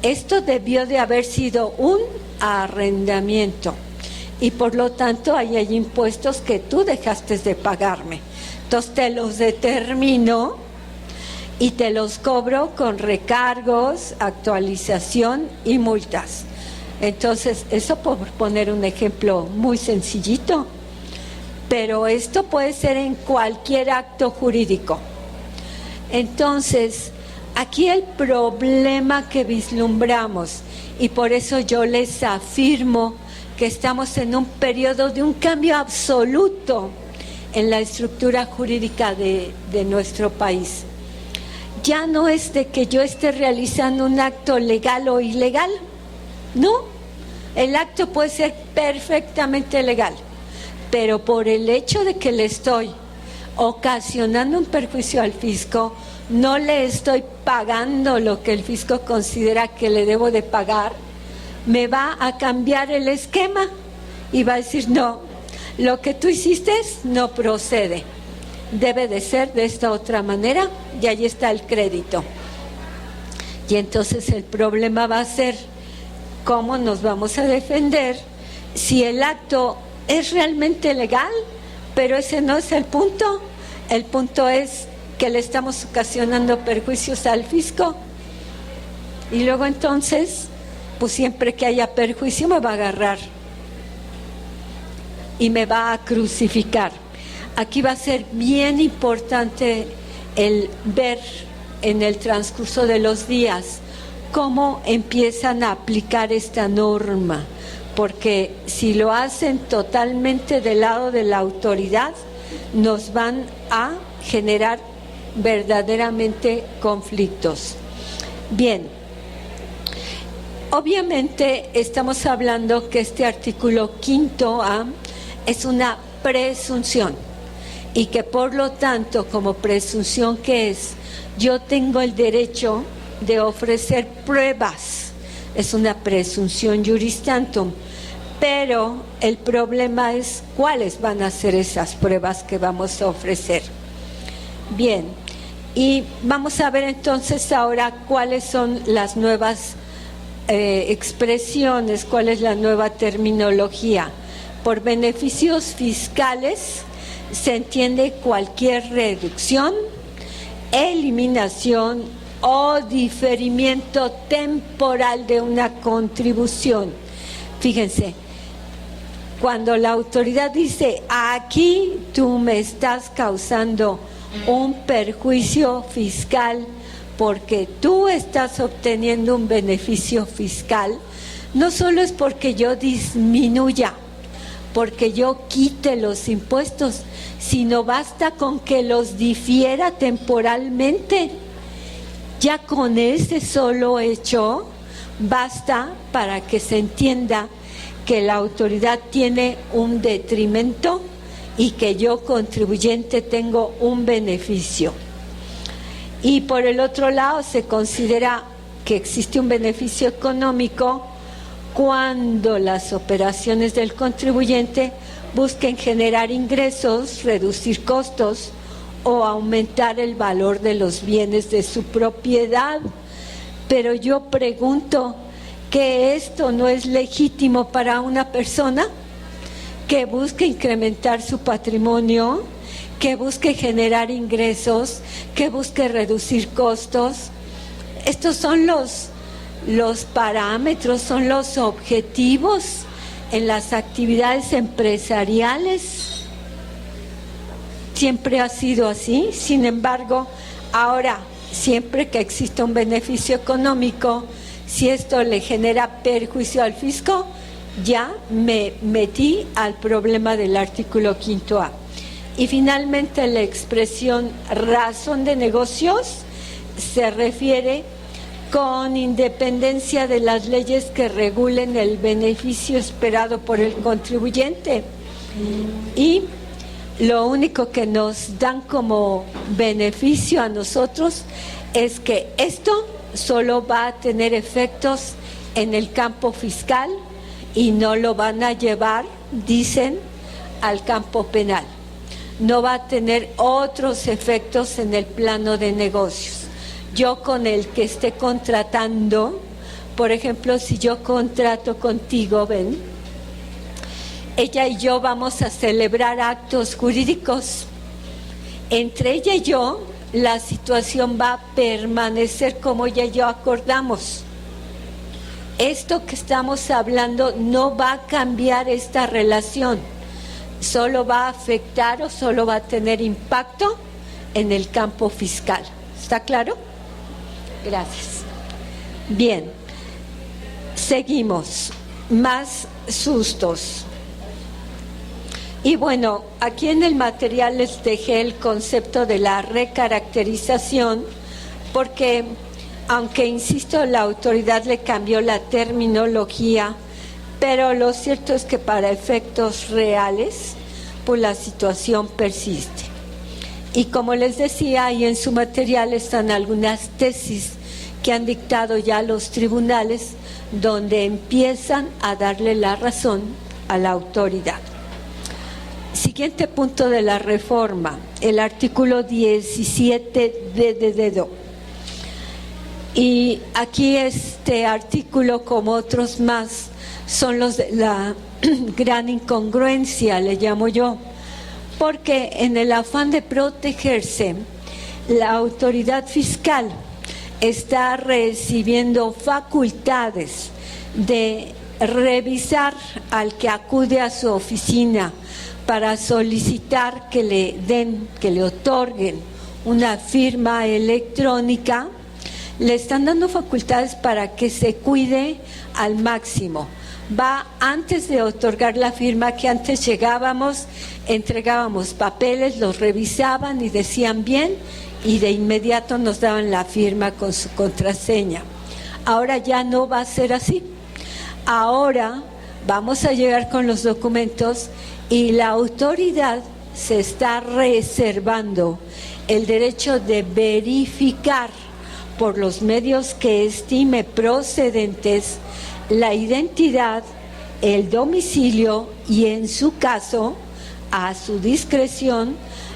esto debió de haber sido un arrendamiento y por lo tanto ahí hay impuestos que tú dejaste de pagarme, entonces te los determino y te los cobro con recargos, actualización y multas. Entonces, eso por poner un ejemplo muy sencillito, pero esto puede ser en cualquier acto jurídico. Entonces, aquí el problema que vislumbramos, y por eso yo les afirmo que estamos en un periodo de un cambio absoluto en la estructura jurídica de nuestro país. Ya no es de que yo esté realizando un acto legal o ilegal, no. El acto puede ser perfectamente legal, pero por el hecho de que le estoy ocasionando un perjuicio al fisco, no le estoy pagando lo que el fisco considera que le debo de pagar, me va a cambiar el esquema y va a decir: no, lo que tú hiciste no procede, debe de ser de esta otra manera, y ahí está el crédito. Y entonces el problema va a ser cómo nos vamos a defender si el acto es realmente legal, pero ese no es el punto. El punto es que le estamos ocasionando perjuicios al fisco, y luego entonces, pues siempre que haya perjuicio me va a agarrar y me va a crucificar. Aquí va a ser bien importante el ver en el transcurso de los días cómo empiezan a aplicar esta norma, porque si lo hacen totalmente del lado de la autoridad, nos van a generar verdaderamente conflictos. Bien, obviamente estamos hablando que este artículo 5A es una presunción, y que por lo tanto, como presunción que es, yo tengo el derecho de ofrecer pruebas es una presunción juris tantum, pero el problema es cuáles van a ser esas pruebas que vamos a ofrecer. Bien, y vamos a ver entonces ahora cuáles son las nuevas expresiones, cuál es la nueva terminología. Por beneficios fiscales se entiende cualquier reducción, eliminación o diferimiento temporal de una contribución. Fíjense, cuando la autoridad dice, aquí tú me estás causando un perjuicio fiscal porque tú estás obteniendo un beneficio fiscal, no solo es porque yo disminuya, porque yo quite los impuestos, sino basta con que los difiera temporalmente. Ya con ese solo hecho basta para que se entienda que la autoridad tiene un detrimento y que yo, contribuyente, tengo un beneficio. Y por el otro lado se considera que existe un beneficio económico cuando las operaciones del contribuyente busquen generar ingresos, reducir costos o aumentar el valor de los bienes de su propiedad. Pero yo pregunto, ¿que esto no es legítimo para una persona que busque incrementar su patrimonio, que busque generar ingresos, que busque reducir costos? Estos son los parámetros, son los objetivos en las actividades empresariales. Siempre ha sido así. Sin embargo, ahora, siempre que exista un beneficio económico, si esto le genera perjuicio al fisco, ya me metí al problema del artículo 5A. Y finalmente la expresión razón de negocios se refiere con independencia de las leyes que regulen el beneficio esperado por el contribuyente. Y lo único que nos dan como beneficio a nosotros es que esto solo va a tener efectos en el campo fiscal y no lo van a llevar, dicen, al campo penal. No va a tener otros efectos en el plano de negocios. Yo con el que esté contratando, por ejemplo, si yo contrato contigo, ven, ella y yo vamos a celebrar actos jurídicos. Entre ella y yo, la situación va a permanecer como ella y yo acordamos. Esto que estamos hablando no va a cambiar esta relación, solo va a afectar o solo va a tener impacto en el campo fiscal. ¿Está claro? Gracias. Bien, seguimos. Más sustos. Y bueno, aquí en el material les dejé el concepto de la recaracterización, porque aunque, insisto, la autoridad le cambió la terminología, pero lo cierto es que para efectos reales, pues la situación persiste. Y como les decía, ahí en su material están algunas tesis que han dictado ya los tribunales, donde empiezan a darle la razón a la autoridad. Siguiente punto de la reforma, el artículo 17 de dedo. Y aquí este artículo, como otros más, son los de la gran incongruencia, le llamo yo, porque en el afán de protegerse, la autoridad fiscal está recibiendo facultades de revisar al que acude a su oficina para solicitar que le den, que le otorguen una firma electrónica. Le están dando facultades para que se cuide al máximo. Va antes de otorgar la firma, que antes llegábamos, entregábamos papeles, los revisaban y decían bien, y de inmediato nos daban la firma con su contraseña. Ahora ya no va a ser así. Ahora vamos a llegar con los documentos y la autoridad se está reservando el derecho de verificar por los medios que estime procedentes, la identidad, el domicilio y, en su caso, a su discreción,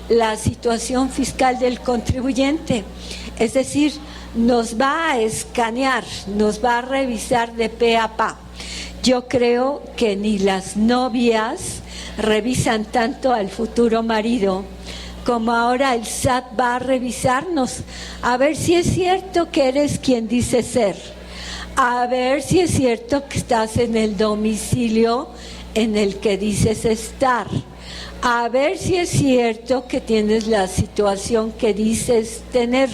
la situación fiscal del contribuyente. Es decir, nos va a escanear, nos va a revisar de pe a pa. Yo creo que ni las novias revisan tanto al futuro marido como ahora el SAT va a revisarnos, a ver si es cierto que eres quien dice ser, a ver si es cierto que estás en el domicilio en el que dices estar, a ver si es cierto que tienes la situación que dices tener.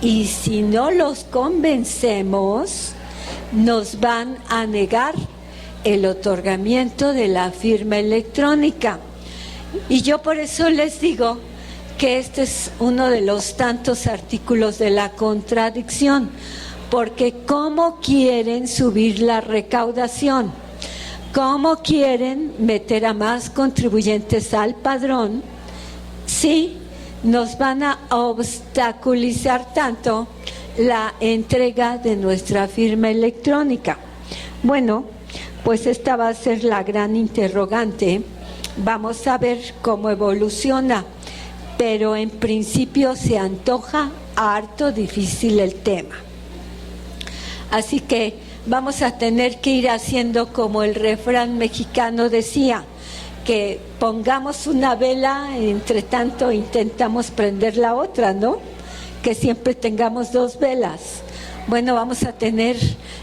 Y si no los convencemos, nos van a negar el otorgamiento de la firma electrónica. Y yo por eso les digo que este es uno de los tantos artículos de la contradicción, porque ¿cómo quieren subir la recaudación? ¿Cómo quieren meter a más contribuyentes al padrón si nos van a obstaculizar tanto la entrega de nuestra firma electrónica? Bueno, pues esta va a ser la gran interrogante. Vamos a ver cómo evoluciona, pero en principio se antoja harto difícil el tema. Así que vamos a tener que ir haciendo como el refrán mexicano decía, que pongamos una vela, entre tanto intentamos prender la otra, ¿no? Que siempre tengamos dos velas. Bueno, vamos a tener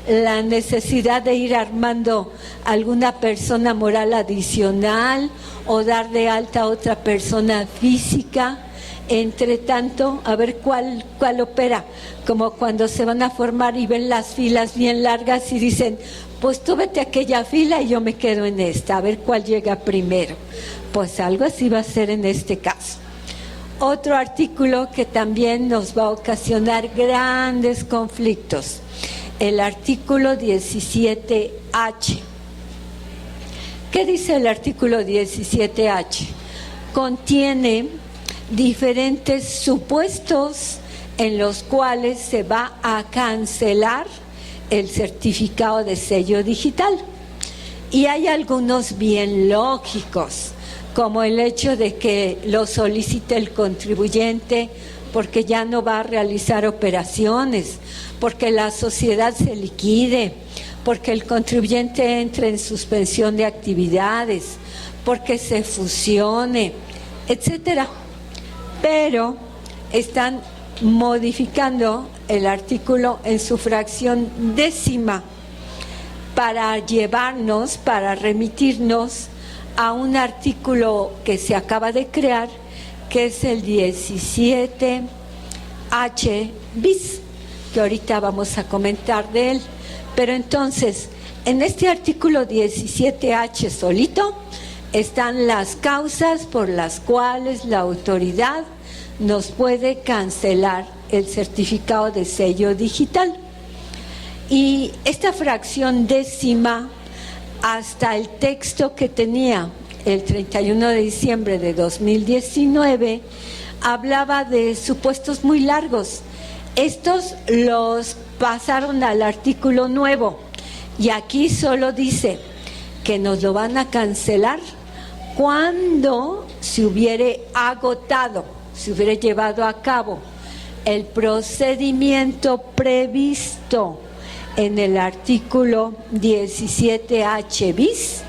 la necesidad de ir armando alguna persona moral adicional o dar de alta a otra persona física. Entre tanto, a ver cuál opera, como cuando se van a formar y ven las filas bien largas y dicen, pues tú vete a aquella fila y yo me quedo en esta, a ver cuál llega primero. Pues algo así va a ser en este caso. Otro artículo que también nos va a ocasionar grandes conflictos, el artículo 17H. ¿Qué dice el artículo 17H? Contiene diferentes supuestos en los cuales se va a cancelar el certificado de sello digital. Y hay algunos bien lógicos, como el hecho de que lo solicite el contribuyente porque ya no va a realizar operaciones, porque la sociedad se liquide, porque el contribuyente entre en suspensión de actividades, porque se fusione, etcétera. Pero están modificando el artículo en su fracción décima para llevarnos, para remitirnos a un artículo que se acaba de crear, que es el 17H bis, que ahorita vamos a comentar de él. Pero entonces, en este artículo 17H solito, están las causas por las cuales la autoridad nos puede cancelar el certificado de sello digital. Y esta fracción décima, hasta el texto que tenía el 31 de diciembre de 2019, hablaba de supuestos muy largos. Estos los pasaron al artículo nuevo y aquí solo dice que nos lo van a cancelar cuando se hubiere agotado, se hubiera llevado a cabo el procedimiento previsto en el artículo 17H bis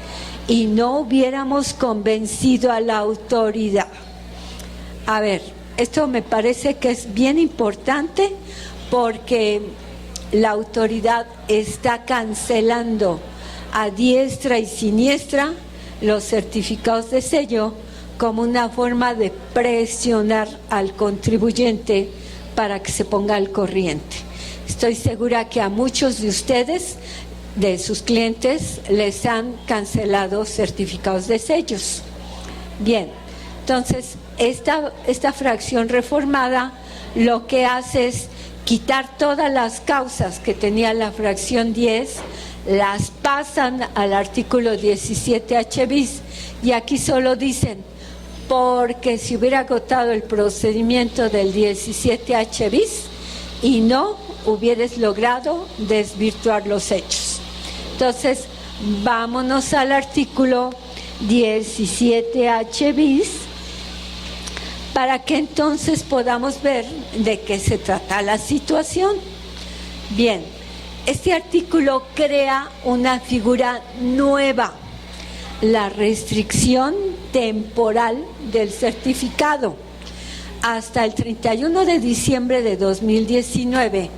y no hubiéramos convencido a la autoridad. A ver, esto me parece que es bien importante porque la autoridad está cancelando a diestra y siniestra los certificados de sello como una forma de presionar al contribuyente para que se ponga al corriente. Estoy segura que a muchos de ustedes, de sus clientes, les han cancelado certificados de sellos. Bien, entonces esta fracción reformada lo que hace es quitar todas las causas que tenía la fracción 10, las pasan al artículo 17H bis y aquí solo dicen, porque si hubiera agotado el procedimiento del 17H bis, y no hubieras logrado desvirtuar los hechos. Entonces, vámonos al artículo 17H bis para que entonces podamos ver de qué se trata la situación. Bien, este artículo crea una figura nueva, la restricción temporal del certificado. Hasta el 31 de diciembre de 2019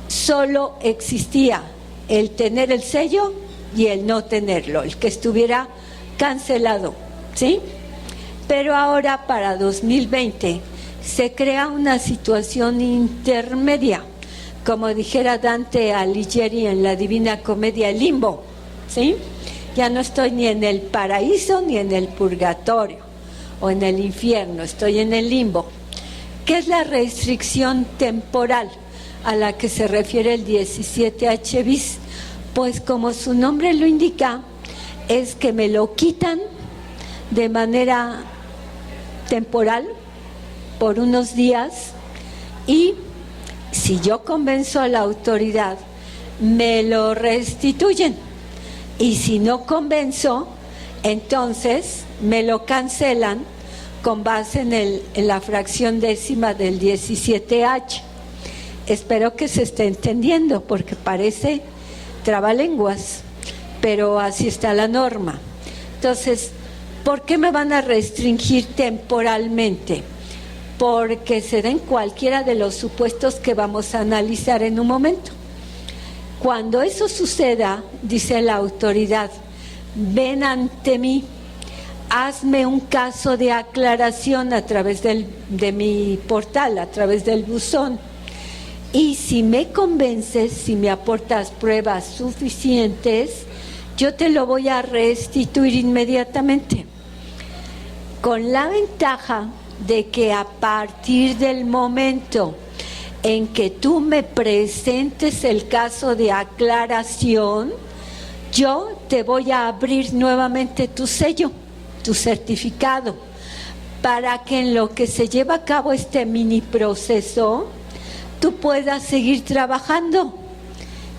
solo existía el tener el sello y el no tenerlo, el que estuviera cancelado, ¿sí? Pero ahora para 2020 se crea una situación intermedia, como dijera Dante Alighieri en la Divina Comedia, el limbo, ¿sí? Ya no estoy ni en el paraíso ni en el purgatorio o en el infierno, estoy en el limbo. ¿Qué es la restricción temporal a la que se refiere el 17H bis? Pues como su nombre lo indica, es que me lo quitan de manera temporal por unos días y si yo convenzo a la autoridad, me lo restituyen. Y si no convenzo, entonces me lo cancelan con base en la fracción décima del 17H. Espero que se esté entendiendo porque parece trabalenguas, pero así está la norma. Entonces, ¿por qué me van a restringir temporalmente? Porque se den cualquiera de los supuestos que vamos a analizar en un momento. Cuando eso suceda, dice la autoridad, ven ante mí, hazme un caso de aclaración a través de mi portal, a través del buzón. Y si me convences, si me aportas pruebas suficientes, yo te lo voy a restituir inmediatamente. Con la ventaja de que a partir del momento en que tú me presentes el caso de aclaración, yo te voy a abrir nuevamente tu sello, tu certificado, para que en lo que se lleva a cabo este mini proceso, tú puedas seguir trabajando.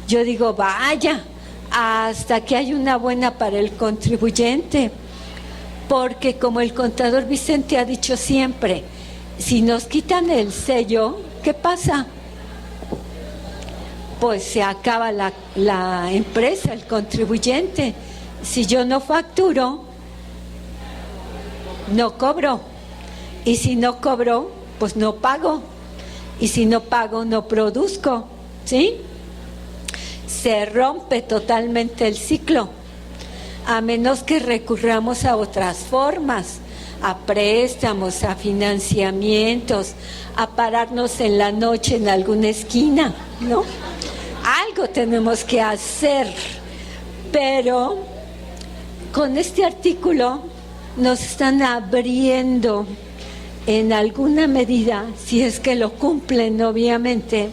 Yo digo, vaya, hasta que hay una buena para el contribuyente, porque como el contador Vicente ha dicho siempre, si nos quitan el sello, ¿qué pasa? Pues se acaba la empresa, el contribuyente. Si yo no facturo, no cobro. Y si no cobro, pues no pago. Y si no pago, no produzco. ¿Sí? Se rompe totalmente el ciclo. A menos que recurramos a otras formas, a préstamos, a financiamientos, a pararnos en la noche en alguna esquina, ¿no? Algo tenemos que hacer, pero con este artículo nos están abriendo en alguna medida, si es que lo cumplen obviamente,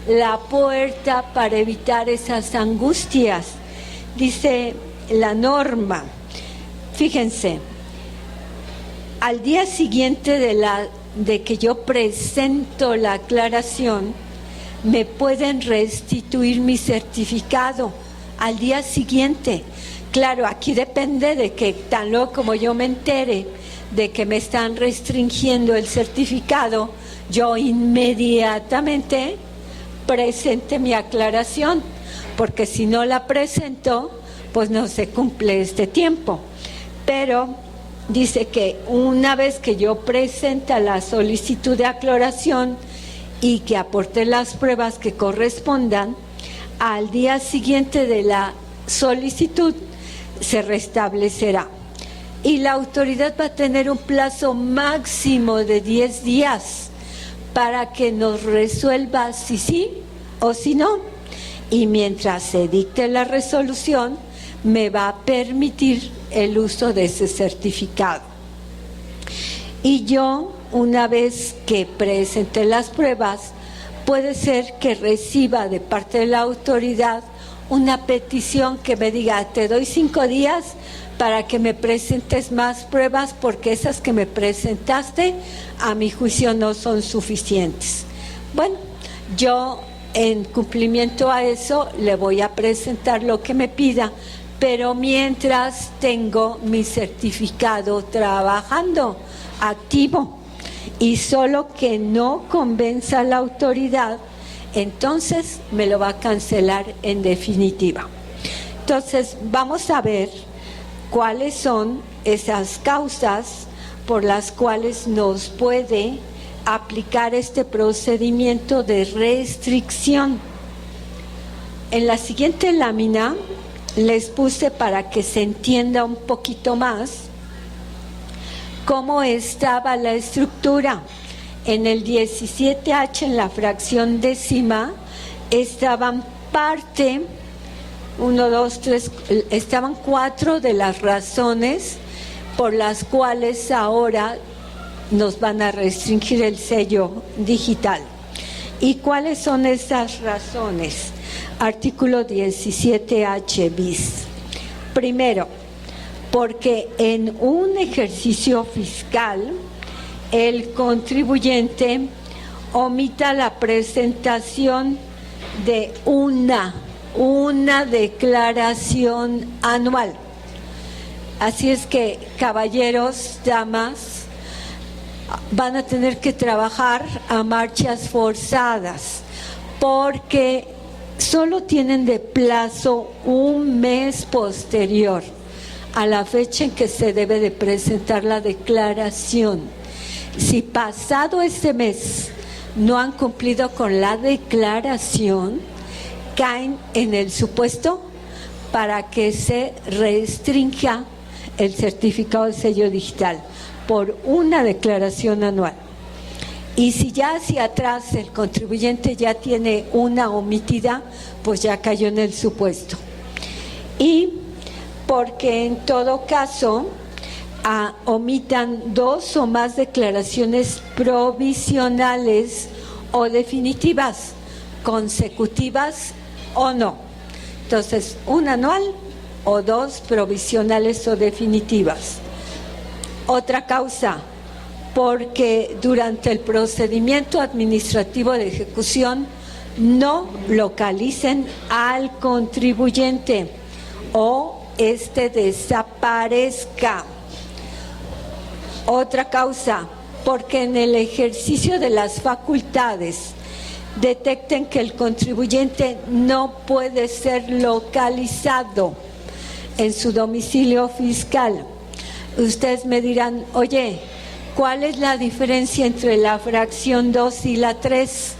la puerta para evitar esas angustias. Dice la norma, fíjense, al día siguiente de que yo presento la aclaración, me pueden restituir mi certificado al día siguiente. Claro, aquí depende de que tan luego como yo me entere de que me están restringiendo el certificado, yo inmediatamente presente mi aclaración, porque si no la presento, pues no se cumple este tiempo. Pero dice que una vez que yo presenta la solicitud de aclaración y que aporte las pruebas que correspondan, al día siguiente de la solicitud se restablecerá. Y la autoridad va a tener un plazo máximo de 10 días para que nos resuelva si sí o si no. Y mientras se dicte la resolución, me va a permitir el uso de ese certificado. Y yo, una vez que presente las pruebas, puede ser que reciba de parte de la autoridad una petición que me diga, te doy 5 días para que me presentes más pruebas porque esas que me presentaste, a mi juicio, no son suficientes. Bueno, yo en cumplimiento a eso le voy a presentar lo que me pida, pero mientras tengo mi certificado trabajando activo, y solo que no convenza a la autoridad, entonces me lo va a cancelar en definitiva. Entonces vamos a ver cuáles son esas causas por las cuales nos puede aplicar este procedimiento de restricción. En la siguiente lámina les puse, para que se entienda un poquito más, cómo estaba la estructura. En el 17H, en la fracción décima, estaban parte, 1, 2, 3, estaban 4 de las razones por las cuales ahora nos van a restringir el sello digital. ¿Y cuáles son esas razones? Artículo 17H bis. Primero, porque en un ejercicio fiscal el contribuyente omita la presentación de una declaración anual. Así es que, caballeros, damas, van a tener que trabajar a marchas forzadas, porque solo tienen de plazo un mes posterior a la fecha en que se debe de presentar la declaración. Si pasado este mes no han cumplido con la declaración, caen en el supuesto para que se restrinja el certificado de sello digital por una declaración anual. Y si ya hacia atrás el contribuyente ya tiene una omitida, pues ya cayó en el supuesto. Y porque en todo caso omitan 2 o más declaraciones provisionales o definitivas, consecutivas o no. Entonces, una anual o 2 provisionales o definitivas. Otra causa, porque durante el procedimiento administrativo de ejecución no localicen al contribuyente o este desaparezca. Otra causa, porque en el ejercicio de las facultades detecten que el contribuyente no puede ser localizado en su domicilio fiscal. Ustedes me dirán, oye, ¿cuál es la diferencia entre la fracción 2 y la 3?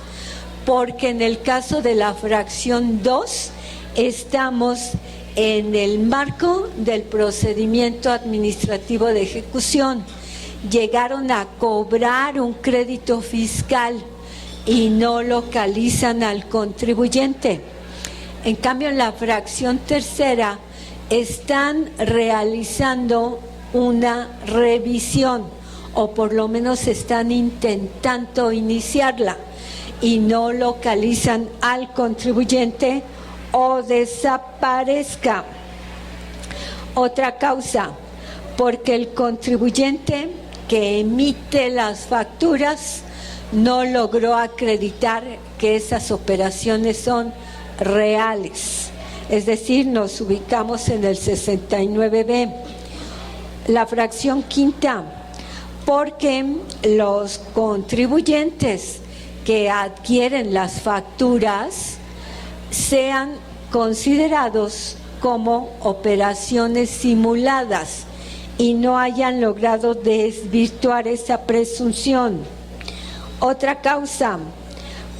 Porque en el caso de la fracción 2 estamos en el marco del procedimiento administrativo de ejecución. Llegaron a cobrar un crédito fiscal y no localizan al contribuyente. En cambio, en la fracción tercera están realizando una revisión, o por lo menos están intentando iniciarla, y no localizan al contribuyente o desaparezca. Otra causa, porque el contribuyente que emite las facturas no logró acreditar que esas operaciones son reales. Es decir, nos ubicamos en el 69B. La fracción quinta, porque los contribuyentes que adquieren las facturas sean considerados como operaciones simuladas y no hayan logrado desvirtuar esa presunción. Otra causa,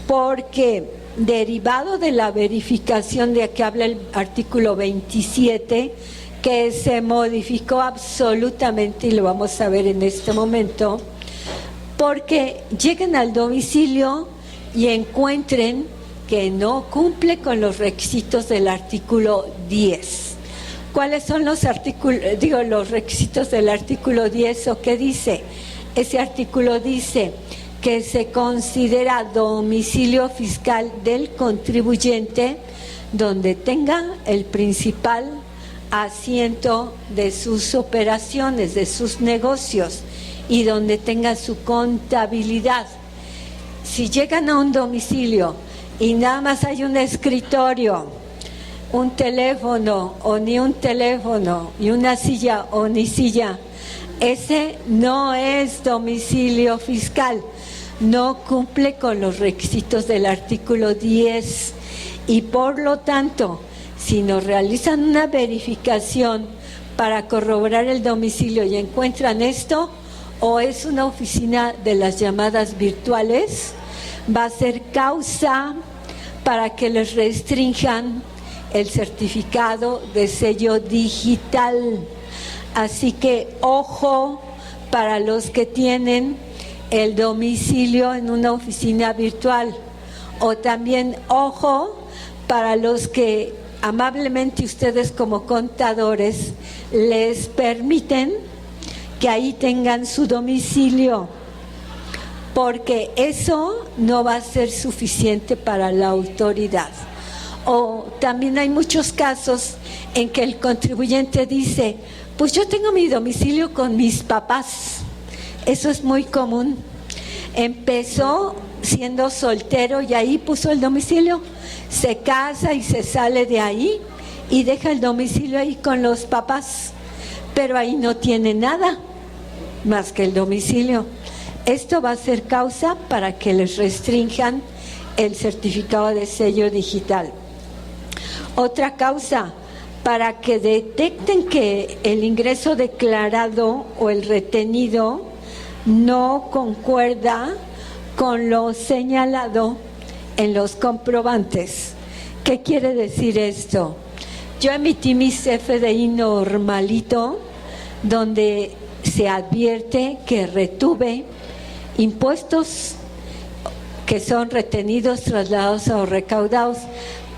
porque derivado de la verificación de que habla el artículo 27, que se modificó absolutamente, y lo vamos a ver en este momento, porque lleguen al domicilio y encuentren que no cumple con los requisitos del artículo 10. ¿Cuáles son los requisitos del artículo 10 o qué dice? Ese artículo dice que se considera domicilio fiscal del contribuyente donde tenga el principal asiento de sus operaciones, de sus negocios, y donde tenga su contabilidad. si llegan a un domicilio y nada más hay un escritorio, un teléfono o ni un teléfono, y una silla o ni silla, ese no es domicilio fiscal, no cumple con los requisitos del artículo 10 y por lo tanto, si nos realizan una verificación para corroborar el domicilio y encuentran esto, o es una oficina de las llamadas virtuales, va a ser causa para que les restrinjan el certificado de sello digital. Así que ojo para los que tienen el domicilio en una oficina virtual, o también ojo para los que amablemente ustedes como contadores les permiten que ahí tengan su domicilio, porque eso no va a ser suficiente para la autoridad. O también hay muchos casos en que el contribuyente dice, pues yo tengo mi domicilio con mis papás. Eso es muy común. Empezó siendo soltero y ahí puso el domicilio, se casa y se sale de ahí y deja el domicilio ahí con los papás, pero ahí no tiene nada más que el domicilio. Esto va a ser causa para que les restrinjan el certificado de sello digital. Otra causa, para que detecten que el ingreso declarado o el retenido no concuerda con lo señalado en los comprobantes. ¿Qué quiere decir esto? Yo emití mi CFDI normalito, donde se advierte que retuve impuestos que son retenidos, trasladados o recaudados,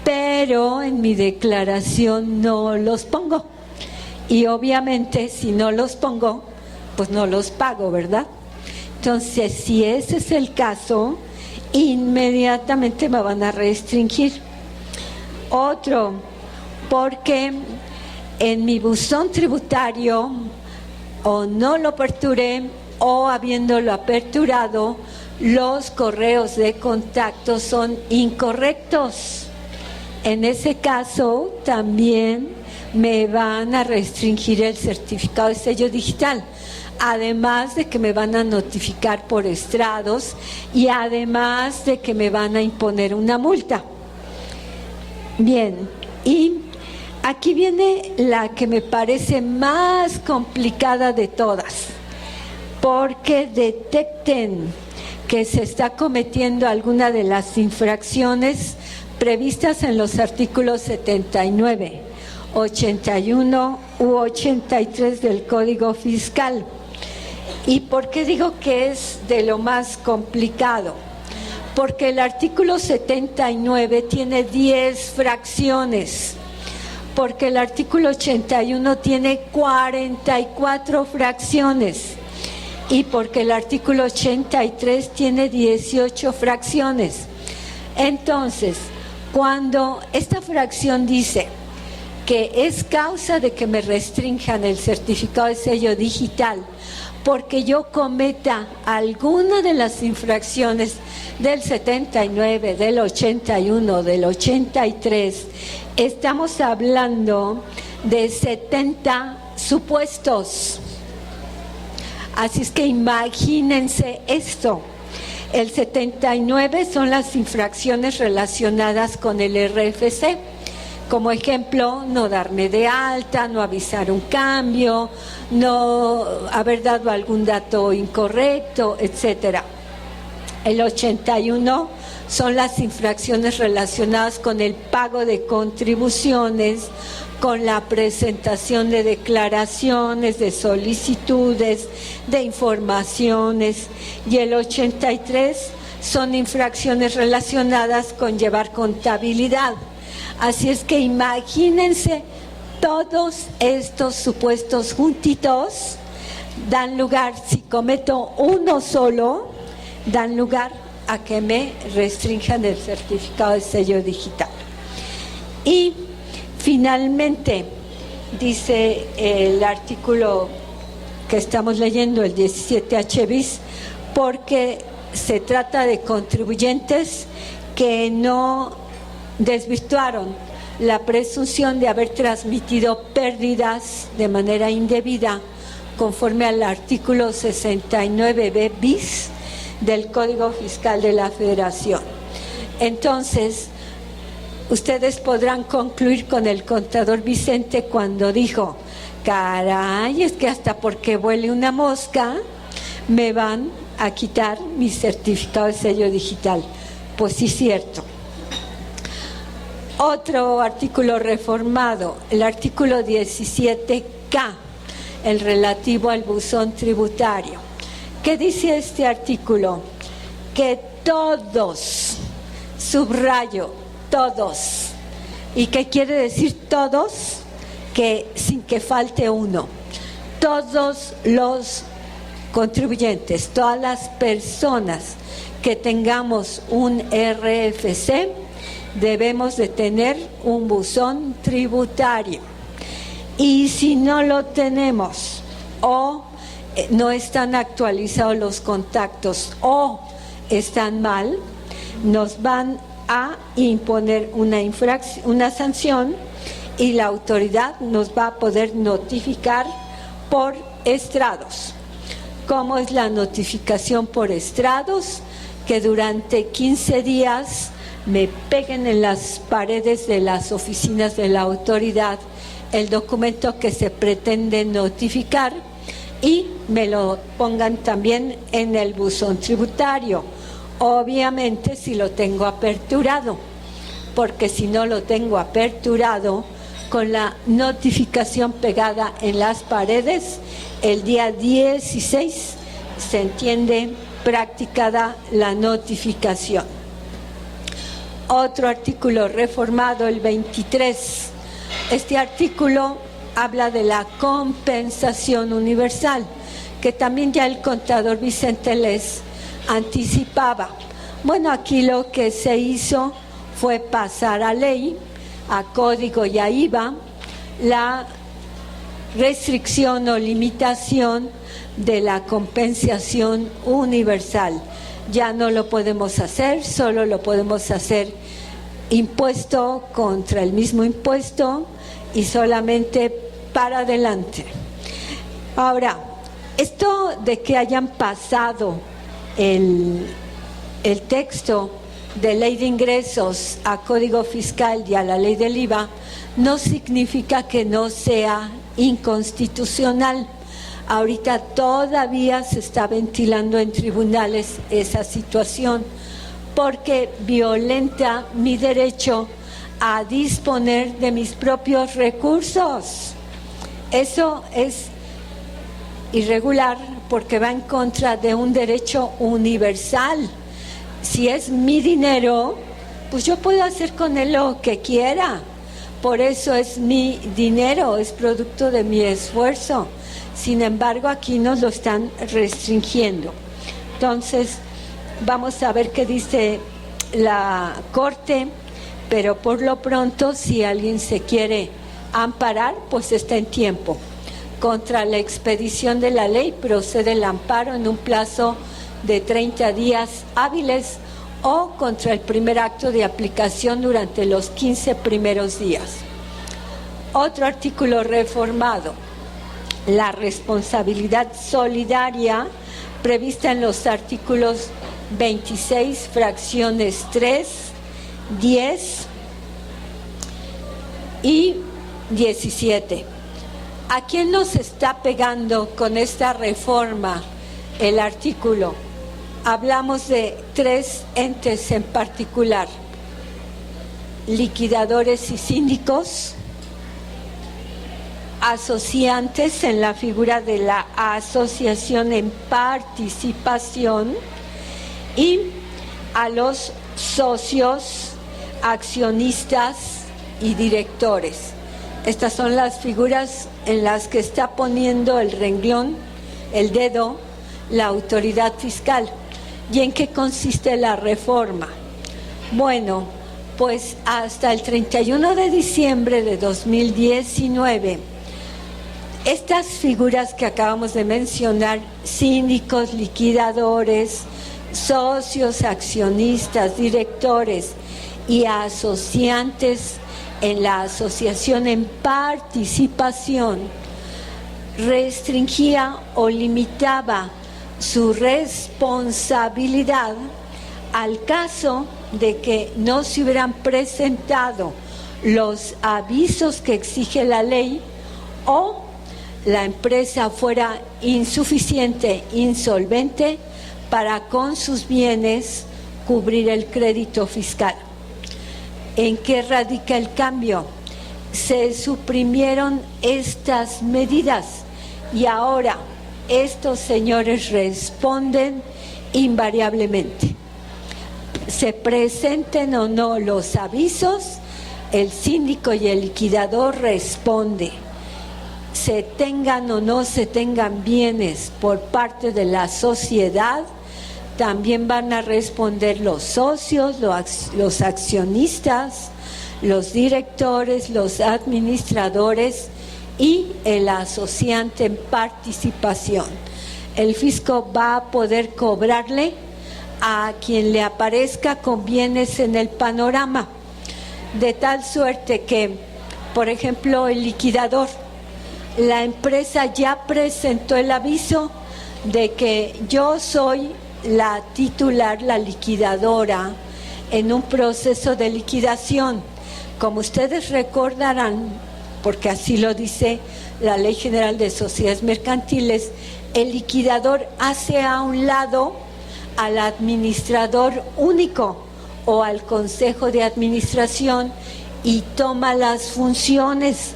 pero en mi declaración no los pongo. Y obviamente si no los pongo, pues no los pago, ¿verdad? Entonces, si ese es el caso, inmediatamente me van a restringir. Otro, porque en mi buzón tributario o no lo aperturé o habiéndolo aperturado, los correos de contacto son incorrectos. En ese caso también me van a restringir el certificado de sello digital, además de que me van a notificar por estrados y además de que me van a imponer una multa. Bien, y aquí viene la que me parece más complicada de todas, porque detecten que se está cometiendo alguna de las infracciones previstas en los artículos 79, 81 u 83 del Código Fiscal. ¿Y por qué digo que es de lo más complicado? Porque el artículo 79 tiene 10 fracciones, porque el artículo 81 tiene 44 fracciones y porque el artículo 83 tiene 18 fracciones. Entonces, cuando esta fracción dice que es causa de que me restrinjan el certificado de sello digital porque yo cometa alguna de las infracciones del 79, del 81, del 83, estamos hablando de 70 supuestos. Así es que imagínense esto. El 79 son las infracciones relacionadas con el RFC. Como ejemplo, no darme de alta, no avisar un cambio, no haber dado algún dato incorrecto, etcétera. El 81 son las infracciones relacionadas con el pago de contribuciones, con la presentación de declaraciones, de solicitudes, de informaciones, y el 83 son infracciones relacionadas con llevar contabilidad. Así es que imagínense, todos estos supuestos juntitos dan lugar, si cometo uno solo, dan lugar a que me restrinjan el certificado de sello digital. Y finalmente, dice el artículo que estamos leyendo, el 17H bis, porque se trata de contribuyentes que no desvirtuaron la presunción de haber transmitido pérdidas de manera indebida conforme al artículo 69b bis del Código Fiscal de la Federación. Entonces, ustedes podrán concluir con el contador Vicente cuando dijo: caray, es que hasta porque vuele una mosca me van a quitar mi certificado de sello digital. Pues sí, cierto. Otro artículo reformado, el artículo 17K, el relativo al buzón tributario. ¿Qué dice este artículo? Que todos, subrayo, todos. ¿Y qué quiere decir todos? Que sin que falte uno. Todos los contribuyentes, todas las personas que tengamos un RFC, debemos de tener un buzón tributario. Y si no lo tenemos o no están actualizados los contactos o están mal, nos van a imponer una sanción y la autoridad nos va a poder notificar por estrados. ¿Cómo es la notificación por estrados? Que durante 15 días me peguen en las paredes de las oficinas de la autoridad el documento que se pretende notificar y me lo pongan también en el buzón tributario. Obviamente si lo tengo aperturado, porque si no lo tengo aperturado, con la notificación pegada en las paredes, el día 16 se entiende practicada la notificación. Otro artículo reformado, el 23. Este artículo habla de la compensación universal, que también ya el contador Vicente les anticipaba. Bueno, aquí lo que se hizo fue pasar a ley, a código y a IVA, la restricción o limitación de la compensación universal. Ya no lo podemos hacer, solo lo podemos hacer impuesto contra el mismo impuesto y solamente para adelante. Ahora, esto de que hayan pasado el texto de ley de ingresos a código fiscal y a la ley del IVA no significa que no sea inconstitucional. Ahorita todavía se está ventilando en tribunales esa situación porque violenta mi derecho a disponer de mis propios recursos. Eso es irregular porque va en contra de un derecho universal. Si es mi dinero, pues yo puedo hacer con él lo que quiera. Por eso es mi dinero, es producto de mi esfuerzo. Sin embargo, aquí nos lo están restringiendo. Entonces, vamos a ver qué dice la Corte, pero por lo pronto, si alguien se quiere amparar, pues está en tiempo. Contra la expedición de la ley procede el amparo en un plazo de 30 días hábiles o contra el primer acto de aplicación durante los 15 primeros días. Otro artículo reformado, la responsabilidad solidaria prevista en los artículos 26, fracciones 3, 10 y 17. ¿A quién nos está pegando con esta reforma el artículo? Hablamos de 3 entes en particular: liquidadores y síndicos, asociantes en la figura de la asociación en participación y a los socios, accionistas y directores. Estas son las figuras en las que está poniendo el renglón, el dedo, la autoridad fiscal. ¿Y en qué consiste la reforma? Bueno, pues hasta el 31 de diciembre de 2019, estas figuras que acabamos de mencionar, síndicos, liquidadores, socios, accionistas, directores y asociantes en la asociación en participación, restringía o limitaba su responsabilidad al caso de que no se hubieran presentado los avisos que exige la ley o la empresa fuera insuficiente, insolvente para con sus bienes cubrir el crédito fiscal. ¿En qué radica el cambio? Se suprimieron estas medidas y ahora estos señores responden invariablemente. Se presenten o no los avisos, el síndico y el liquidador responde. Se tengan o no se tengan bienes por parte de la sociedad, también van a responder los socios, los accionistas, los directores, los administradores y el asociante en participación. El fisco va a poder cobrarle a quien le aparezca con bienes en el panorama, de tal suerte que, por ejemplo, el liquidador, la empresa ya presentó el aviso de que yo soy la titular, la liquidadora, en un proceso de liquidación. Como ustedes recordarán, porque así lo dice la Ley General de Sociedades Mercantiles, el liquidador hace a un lado al administrador único o al consejo de administración y toma las funciones.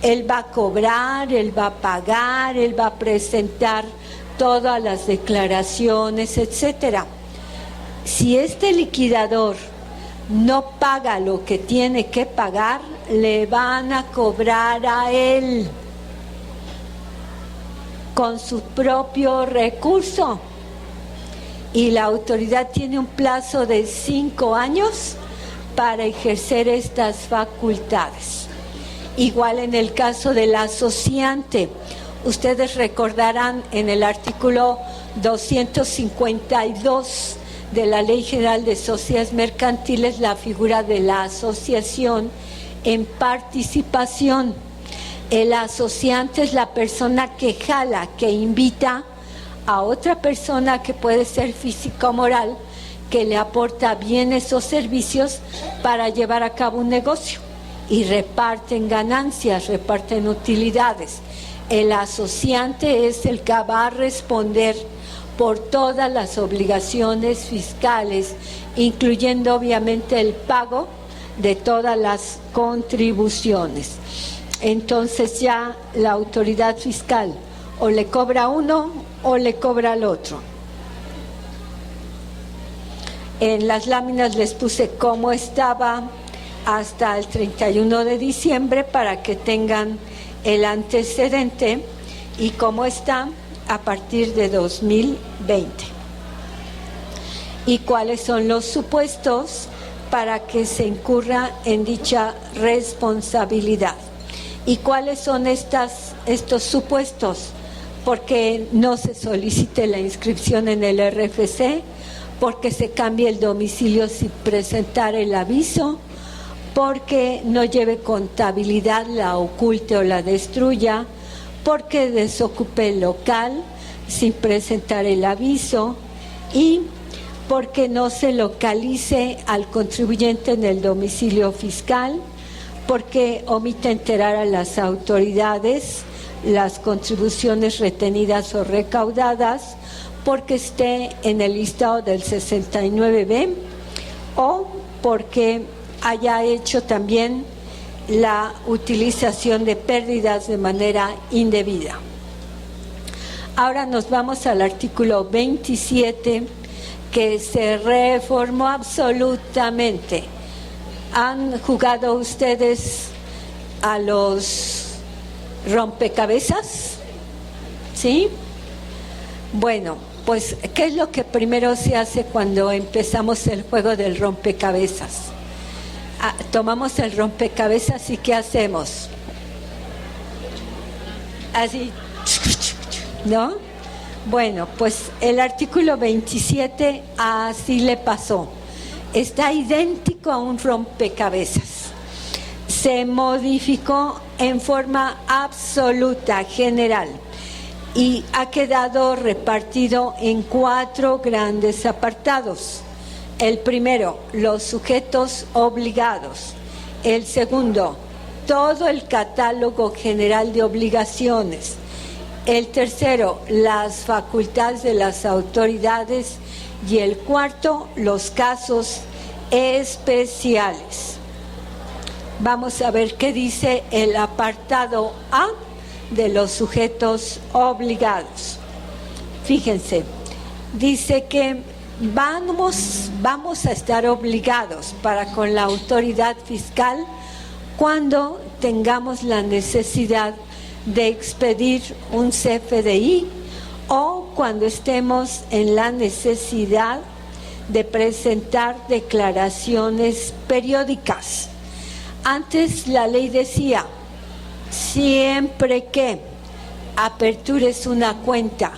Él va a cobrar, él va a pagar, él va a presentar todas las declaraciones, etcétera. Si este liquidador no paga lo que tiene que pagar, le van a cobrar a él con su propio recurso. Y la autoridad tiene un plazo de 5 años para ejercer estas facultades. Igual en el caso del asociante, ustedes recordarán en el artículo 252 de la Ley General de Sociedades Mercantiles la figura de la asociación en participación. El asociante es la persona que jala, que invita a otra persona que puede ser física o moral, que le aporta bienes o servicios para llevar a cabo un negocio y reparten ganancias, reparten utilidades. El asociante es el que va a responder por todas las obligaciones fiscales, incluyendo obviamente el pago de todas las contribuciones. Entonces ya la autoridad fiscal o le cobra a uno o le cobra al otro. En las láminas les puse cómo estaba hasta el 31 de diciembre para que tengan el antecedente y cómo está a partir de 2020. Y cuáles son los supuestos para que se incurra en dicha responsabilidad. ¿Y cuáles son estos supuestos? Porque no se solicite la inscripción en el RFC, porque se cambie el domicilio sin presentar el aviso, porque no lleve contabilidad, la oculte o la destruya, porque desocupe el local sin presentar el aviso y porque no se localice al contribuyente en el domicilio fiscal, porque omite enterar a las autoridades las contribuciones retenidas o recaudadas, porque esté en el listado del 69B o porque haya hecho también la utilización de pérdidas de manera indebida. Ahora nos vamos al artículo 27, que se reformó absolutamente. ¿Han jugado ustedes a los rompecabezas? ¿Sí? Bueno, pues, ¿qué es lo que primero se hace cuando empezamos el juego del rompecabezas? Tomamos el rompecabezas y ¿qué hacemos? Así, ¿no? Bueno, pues el artículo 27 así le pasó. Está idéntico a un rompecabezas. Se modificó en forma absoluta, general, y ha quedado repartido en 4 grandes apartados. El primero, los sujetos obligados. El segundo, todo el catálogo general de obligaciones. El tercero, las facultades de las autoridades. Y el cuarto, los casos especiales. Vamos a ver qué dice el apartado A de los sujetos obligados. Fíjense, dice que vamos a estar obligados para con la autoridad fiscal cuando tengamos la necesidad de expedir un CFDI o cuando estemos en la necesidad de presentar declaraciones periódicas. Antes la ley decía, siempre que apertures una cuenta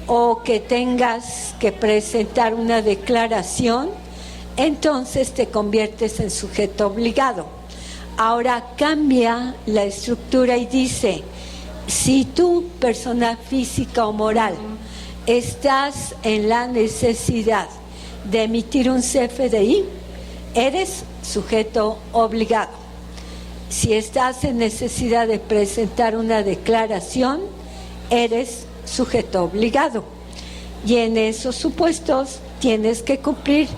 o que tengas que presentar una declaración, entonces te conviertes en sujeto obligado. Ahora cambia la estructura y dice, si tú, persona física o moral, estás en la necesidad de emitir un CFDI, eres sujeto obligado. Si estás en necesidad de presentar una declaración, eres sujeto obligado. Y en esos supuestos tienes que cumplir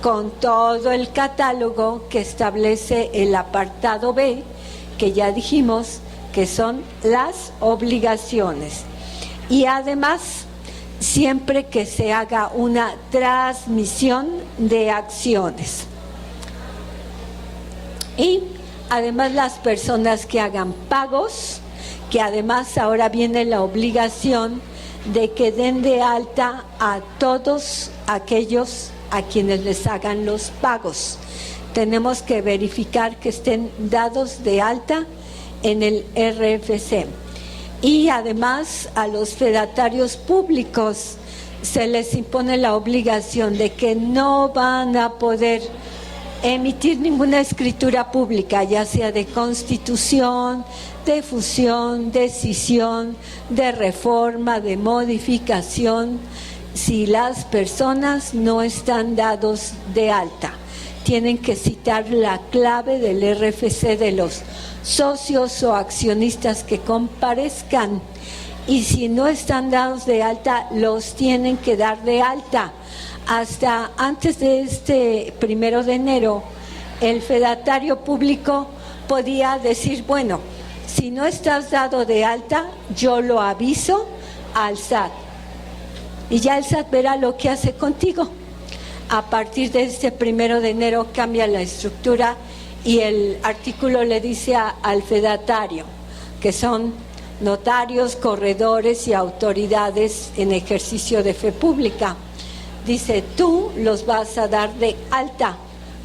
con todo el catálogo que establece el apartado B, que ya dijimos que son las obligaciones. Y además, siempre que se haga una transmisión de acciones. Y además las personas que hagan pagos, que además ahora viene la obligación de que den de alta a todos aquellos a quienes les hagan los pagos. Tenemos que verificar que estén dados de alta en el RFC. Y además a los fedatarios públicos se les impone la obligación de que no van a poder emitir ninguna escritura pública, ya sea de constitución, de fusión, de escisión, de reforma, de modificación, si las personas no están dados de alta. Tienen que citar la clave del RFC de los socios o accionistas que comparezcan, y si no están dados de alta, los tienen que dar de alta. Hasta antes de este 1 de enero, el fedatario público podía decir, bueno, si no estás dado de alta, yo lo aviso al SAT. Y ya el SAT verá lo que hace contigo. A partir de este 1 de enero cambia la estructura y el artículo le dice al fedatario, que son notarios, corredores y autoridades en ejercicio de fe pública. Dice, tú los vas a dar de alta,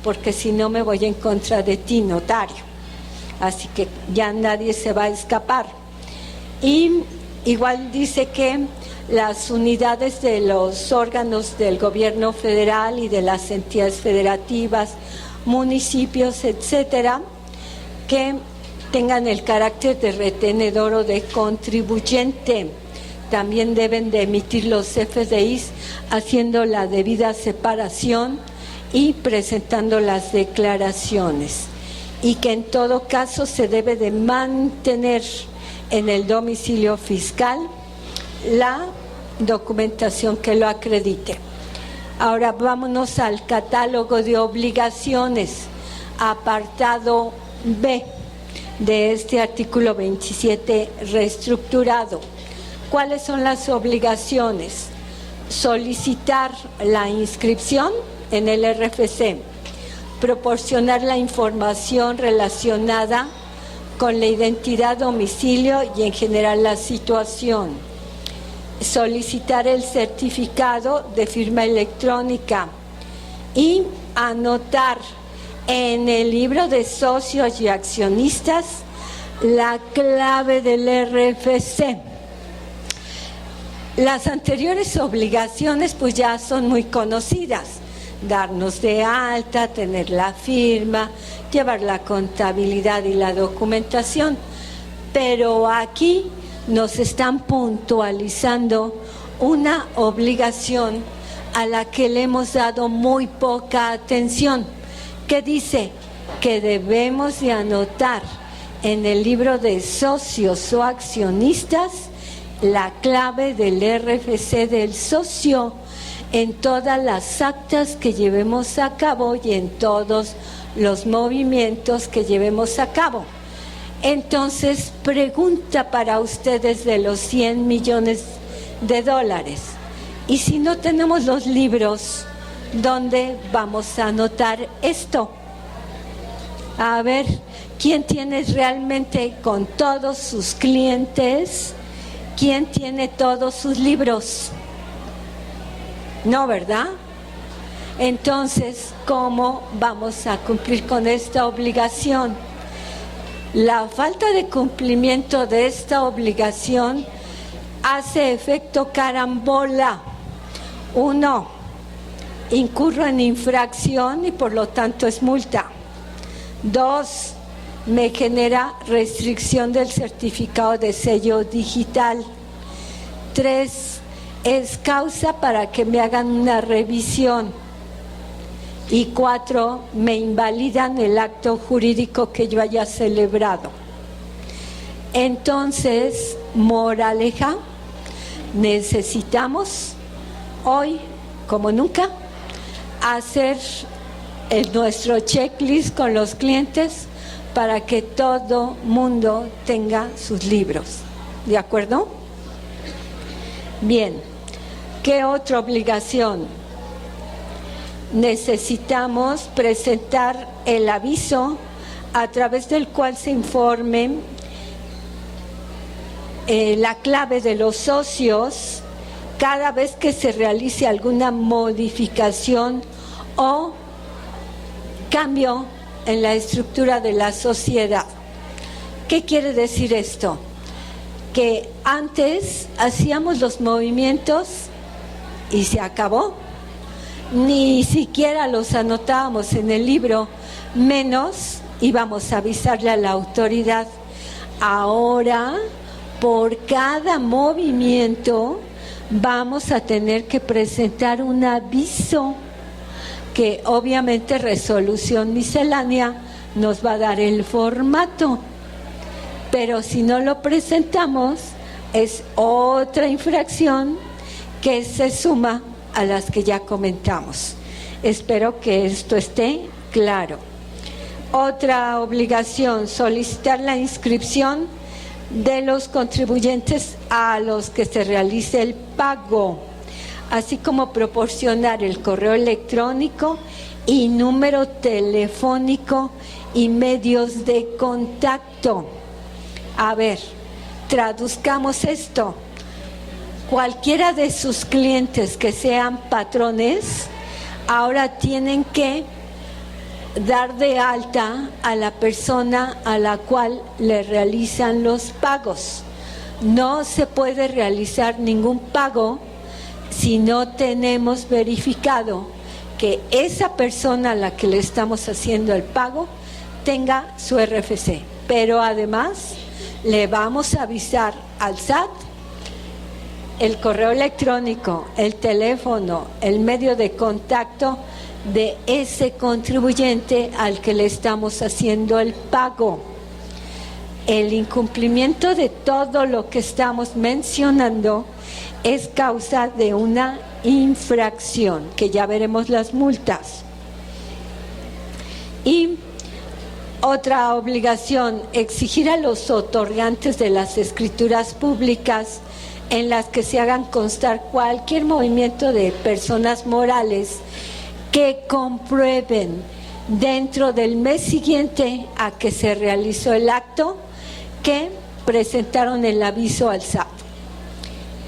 porque si no me voy en contra de ti, notario. Así que ya nadie se va a escapar. Y igual dice que las unidades de los órganos del gobierno federal y de las entidades federativas, municipios, etcétera, que tengan el carácter de retenedor o de contribuyente, también deben de emitir los CFDIs haciendo la debida separación y presentando las declaraciones, y que en todo caso se debe de mantener en el domicilio fiscal la documentación que lo acredite. Ahora vámonos al catálogo de obligaciones, apartado B de este artículo 27 reestructurado. ¿Cuáles son las obligaciones? Solicitar la inscripción en el RFC, proporcionar la información relacionada con la identidad, domicilio y en general la situación, solicitar el certificado de firma electrónica y anotar en el libro de socios y accionistas la clave del RFC. Las anteriores obligaciones pues ya son muy conocidas: darnos de alta, tener la firma, llevar la contabilidad y la documentación. Pero aquí nos están puntualizando una obligación a la que le hemos dado muy poca atención, que dice que debemos de anotar en el libro de socios o accionistas la clave del RFC del socio en todas las actas que llevemos a cabo y en todos los movimientos que llevemos a cabo. Entonces, pregunta para ustedes de los 100 millones de dólares. Y si no tenemos los libros, ¿dónde vamos a anotar esto? A ver, ¿quién tiene realmente con todos sus clientes? ¿Quién tiene todos sus libros? No, ¿verdad? Entonces, ¿cómo vamos a cumplir con esta obligación? La falta de cumplimiento de esta obligación hace efecto carambola. 1, incurro en infracción y por lo tanto es multa. 2, me genera restricción del certificado de sello digital. 3, es causa para que me hagan una revisión. Y 4, me invalidan el acto jurídico que yo haya celebrado. Entonces, moraleja, necesitamos hoy, como nunca, hacer nuestro checklist con los clientes para que todo mundo tenga sus libros. ¿De acuerdo? Bien, ¿qué otra obligación? Necesitamos presentar el aviso a través del cual se informe la clave de los socios cada vez que se realice alguna modificación o cambio en la estructura de la sociedad. ¿Qué quiere decir esto? Que antes hacíamos los movimientos y se acabó. Ni siquiera los anotábamos en el libro, menos íbamos a avisarle a la autoridad. Ahora, por cada movimiento, vamos a tener que presentar un aviso que obviamente Resolución Miscelánea nos va a dar el formato. Pero si no lo presentamos, es otra infracción que se suma a las que ya comentamos. Espero que esto esté claro. Otra obligación: solicitar la inscripción de los contribuyentes a los que se realice el pago, así como proporcionar el correo electrónico y número telefónico y medios de contacto. A ver, traduzcamos esto. Cualquiera de sus clientes que sean patrones, ahora tienen que dar de alta a la persona a la cual le realizan los pagos. No se puede realizar ningún pago si no tenemos verificado que esa persona a la que le estamos haciendo el pago tenga su RFC. Pero además le vamos a avisar al SAT el correo electrónico, el teléfono, el medio de contacto de ese contribuyente al que le estamos haciendo el pago. El incumplimiento de todo lo que estamos mencionando es causa de una infracción, que ya veremos las multas. Y otra obligación: exigir a los otorgantes de las escrituras públicas en las que se hagan constar cualquier movimiento de personas morales que comprueben dentro del mes siguiente a que se realizó el acto que presentaron el aviso al SAT.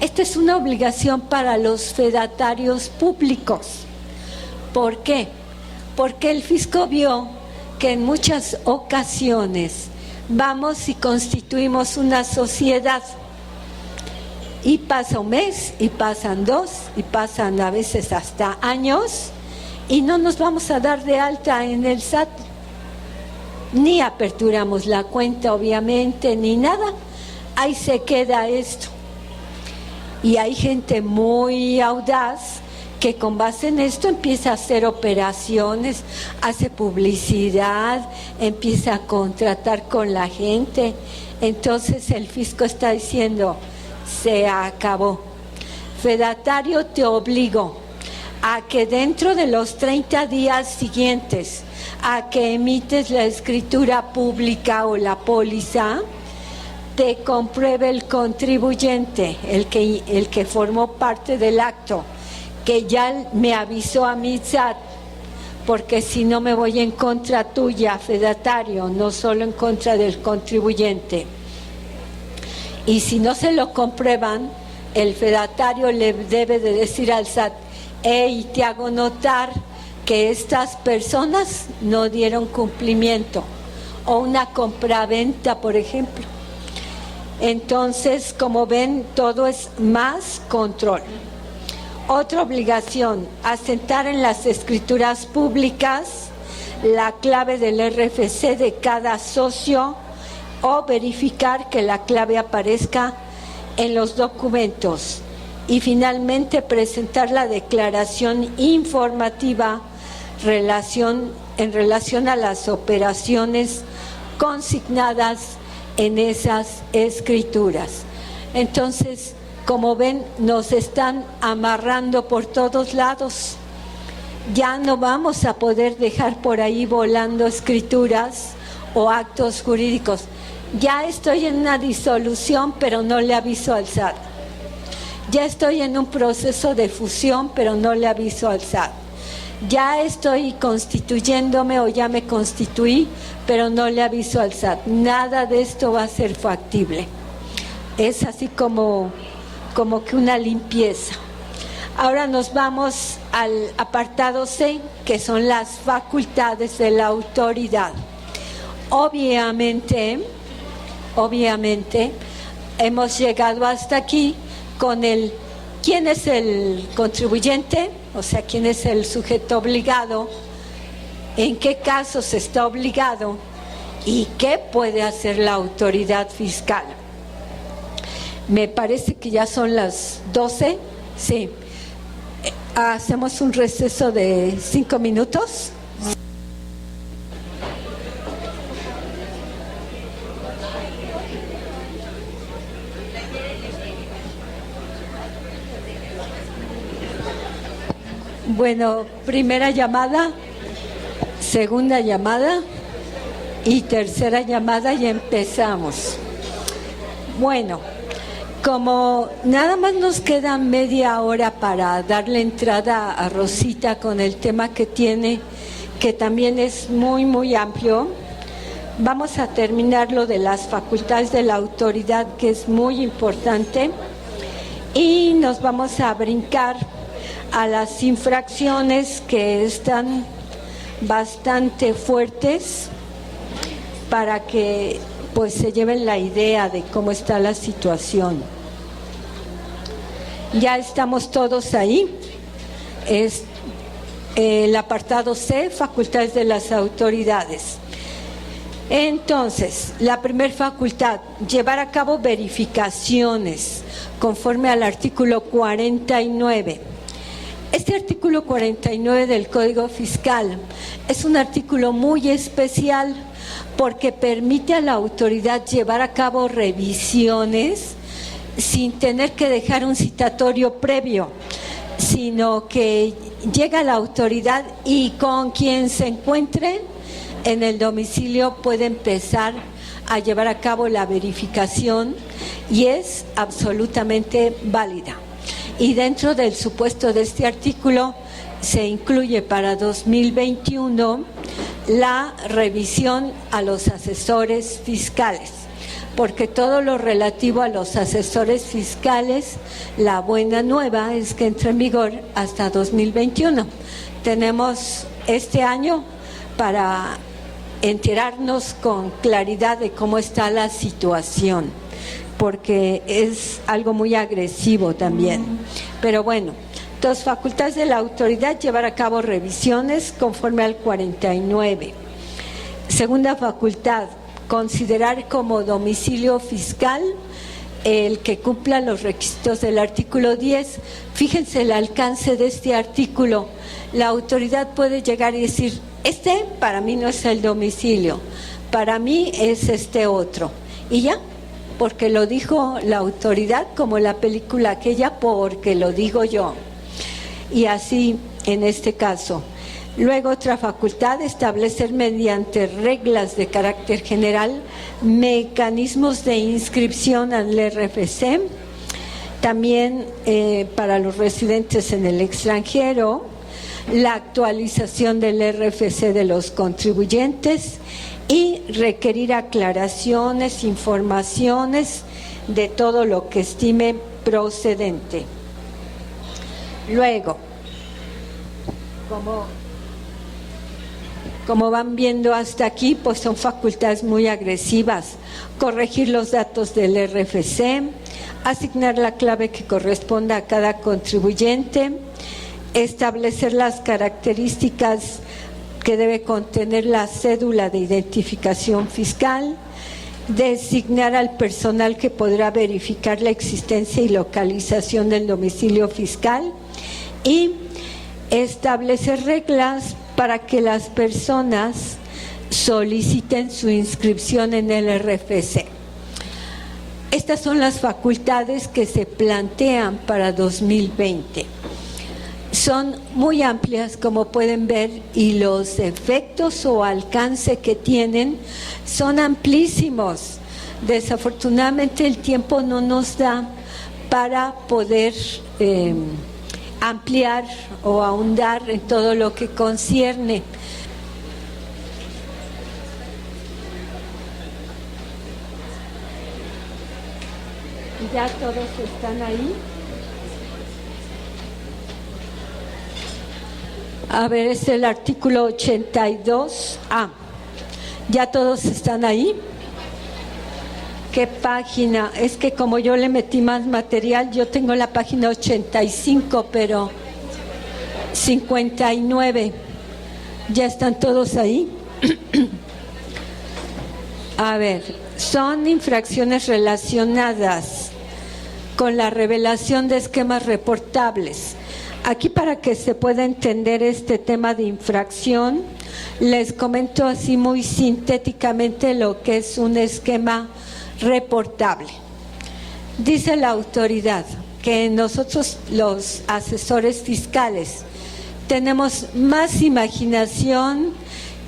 Esta es una obligación para los fedatarios públicos. ¿Por qué? Porque el fisco vio que en muchas ocasiones vamos y constituimos una sociedad Y pasa un mes, y pasan 2, y pasan a veces hasta años, y no nos vamos a dar de alta en el SAT. Ni aperturamos la cuenta, obviamente, ni nada. Ahí se queda esto. Y hay gente muy audaz que con base en esto empieza a hacer operaciones, hace publicidad, empieza a contratar con la gente. Entonces el fisco está diciendo, se acabó. Fedatario, te obligo a que dentro de los 30 días siguientes a que emites la escritura pública o la póliza, te compruebe el contribuyente, el que formó parte del acto, que ya me avisó a mi SAT, porque si no me voy en contra tuya, fedatario, no solo en contra del contribuyente. Y si no se lo comprueban, el fedatario le debe de decir al SAT, hey, te hago notar que estas personas no dieron cumplimiento, o una compraventa, por ejemplo. Entonces, como ven, todo es más control. Otra obligación, asentar en las escrituras públicas la clave del RFC de cada socio o verificar que la clave aparezca en los documentos. Y finalmente, presentar la declaración informativa en relación a las operaciones consignadas en esas escrituras. Entonces, como ven, nos están amarrando por todos lados. Ya no vamos a poder dejar por ahí volando escrituras o actos jurídicos. Ya estoy en una disolución, pero no le aviso al SAT. Ya estoy en un proceso de fusión, pero no le aviso al SAT. Ya estoy constituyéndome o ya me constituí, pero no le aviso al SAT. Nada de esto va a ser factible. Es así como que una limpieza. Ahora nos vamos al apartado C, que son las facultades de la autoridad. Obviamente, hemos llegado hasta aquí con el quién es el contribuyente, o sea, quién es el sujeto obligado, en qué casos está obligado y qué puede hacer la autoridad fiscal. Me parece que ya son las 12, sí. Hacemos un receso de 5 minutos. Bueno, primera llamada, segunda llamada y tercera llamada y empezamos. Bueno, como nada más nos queda media hora para darle entrada a Rosita con el tema que tiene, que también es muy, muy amplio, vamos a terminar lo de las facultades de la autoridad, que es muy importante, y nos vamos a brincar a las infracciones que están bastante fuertes para que pues se lleven la idea de cómo está la situación. Ya estamos todos ahí. Es el apartado C, facultades de las autoridades. Entonces, la primera facultad, llevar a cabo verificaciones conforme al artículo 49. Este artículo 49 del Código Fiscal es un artículo muy especial porque permite a la autoridad llevar a cabo revisiones sin tener que dejar un citatorio previo, sino que llega la autoridad y con quien se encuentre en el domicilio puede empezar a llevar a cabo la verificación y es absolutamente válida. Y dentro del supuesto de este artículo se incluye para 2021 la revisión a los asesores fiscales, porque todo lo relativo a los asesores fiscales, la buena nueva es que entra en vigor hasta 2021. Tenemos este año para enterarnos con claridad de cómo está la situación, porque es algo muy agresivo también. Pero bueno, entonces, facultades de la autoridad: llevar a cabo revisiones conforme al 49. Segunda facultad: considerar como domicilio fiscal el que cumpla los requisitos del artículo 10. Fíjense el alcance de este artículo. La autoridad puede llegar y decir: este para mí no es el domicilio, para mí es este otro. Y ya, porque lo dijo la autoridad, como la película aquella, porque lo digo yo. Y así en este caso. Luego, otra facultad: establecer mediante reglas de carácter general mecanismos de inscripción al RFC. También para los residentes en el extranjero, la actualización del RFC de los contribuyentes y requerir aclaraciones, informaciones de todo lo que estime procedente. Luego, como van viendo hasta aquí, pues son facultades muy agresivas: corregir los datos del RFC, asignar la clave que corresponda a cada contribuyente, establecer las características que debe contener la cédula de identificación fiscal, designar al personal que podrá verificar la existencia y localización del domicilio fiscal y establecer reglas para que las personas soliciten su inscripción en el RFC. Estas son las facultades que se plantean para 2020. Son muy amplias, como pueden ver, y los efectos o alcance que tienen son amplísimos. Desafortunadamente el tiempo no nos da para poder ampliar o ahondar en todo lo que concierne. ¿Ya todos están ahí? A ver, es el artículo 82A. ¿Ya todos están ahí? ¿Qué página? Es que como yo le metí más material, yo tengo la página 85, pero 59. ¿Ya están todos ahí? A ver, son infracciones relacionadas con la revelación de esquemas reportables. Aquí, para que se pueda entender este tema de infracción, les comento así muy sintéticamente lo que es un esquema reportable. Dice la autoridad que nosotros, los asesores fiscales, tenemos más imaginación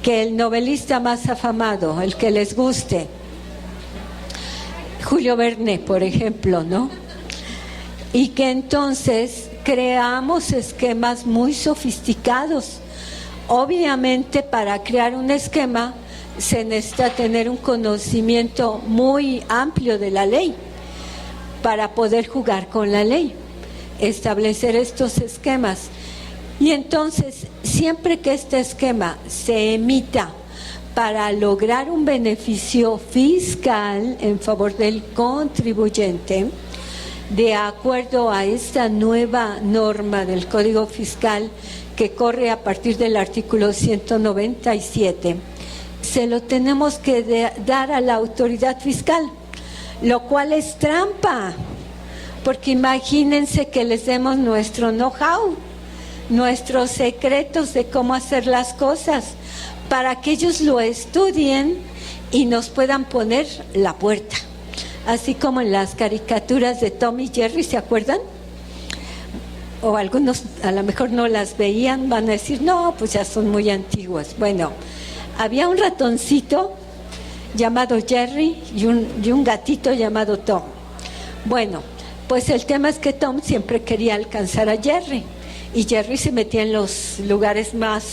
que el novelista más afamado, el que les guste, Julio Verne, por ejemplo, ¿no? Y que entonces creamos esquemas muy sofisticados. Obviamente, para crear un esquema se necesita tener un conocimiento muy amplio de la ley para poder jugar con la ley, establecer estos esquemas. Y entonces, siempre que este esquema se emita para lograr un beneficio fiscal en favor del contribuyente, de acuerdo a esta nueva norma del Código Fiscal que corre a partir del artículo 197, se lo tenemos que dar a la autoridad fiscal, lo cual es trampa, porque imagínense que les demos nuestro know-how, nuestros secretos de cómo hacer las cosas, para que ellos lo estudien y nos puedan poner la puerta. Así como en las caricaturas de Tom y Jerry, ¿se acuerdan? O algunos a lo mejor no las veían, van a decir, no, pues ya son muy antiguas. Bueno, había un ratoncito llamado Jerry y un gatito llamado Tom. Bueno, pues el tema es que Tom siempre quería alcanzar a Jerry y Jerry se metía en los lugares más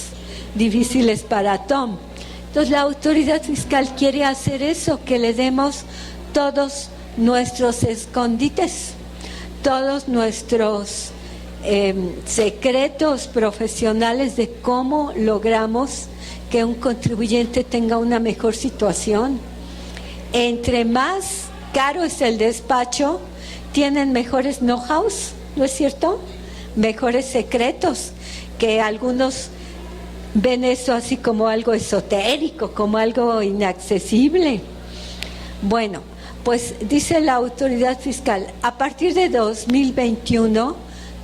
difíciles para Tom. Entonces la autoridad fiscal quiere hacer eso, que le demos todos nuestros escondites, todos nuestros secretos profesionales de cómo logramos que un contribuyente tenga una mejor situación. Entre más caro es el despacho, tienen mejores know-hows, ¿no es cierto? Mejores secretos, que algunos ven eso así como algo esotérico, como algo inaccesible. Bueno, pues dice la autoridad fiscal, a partir de 2021,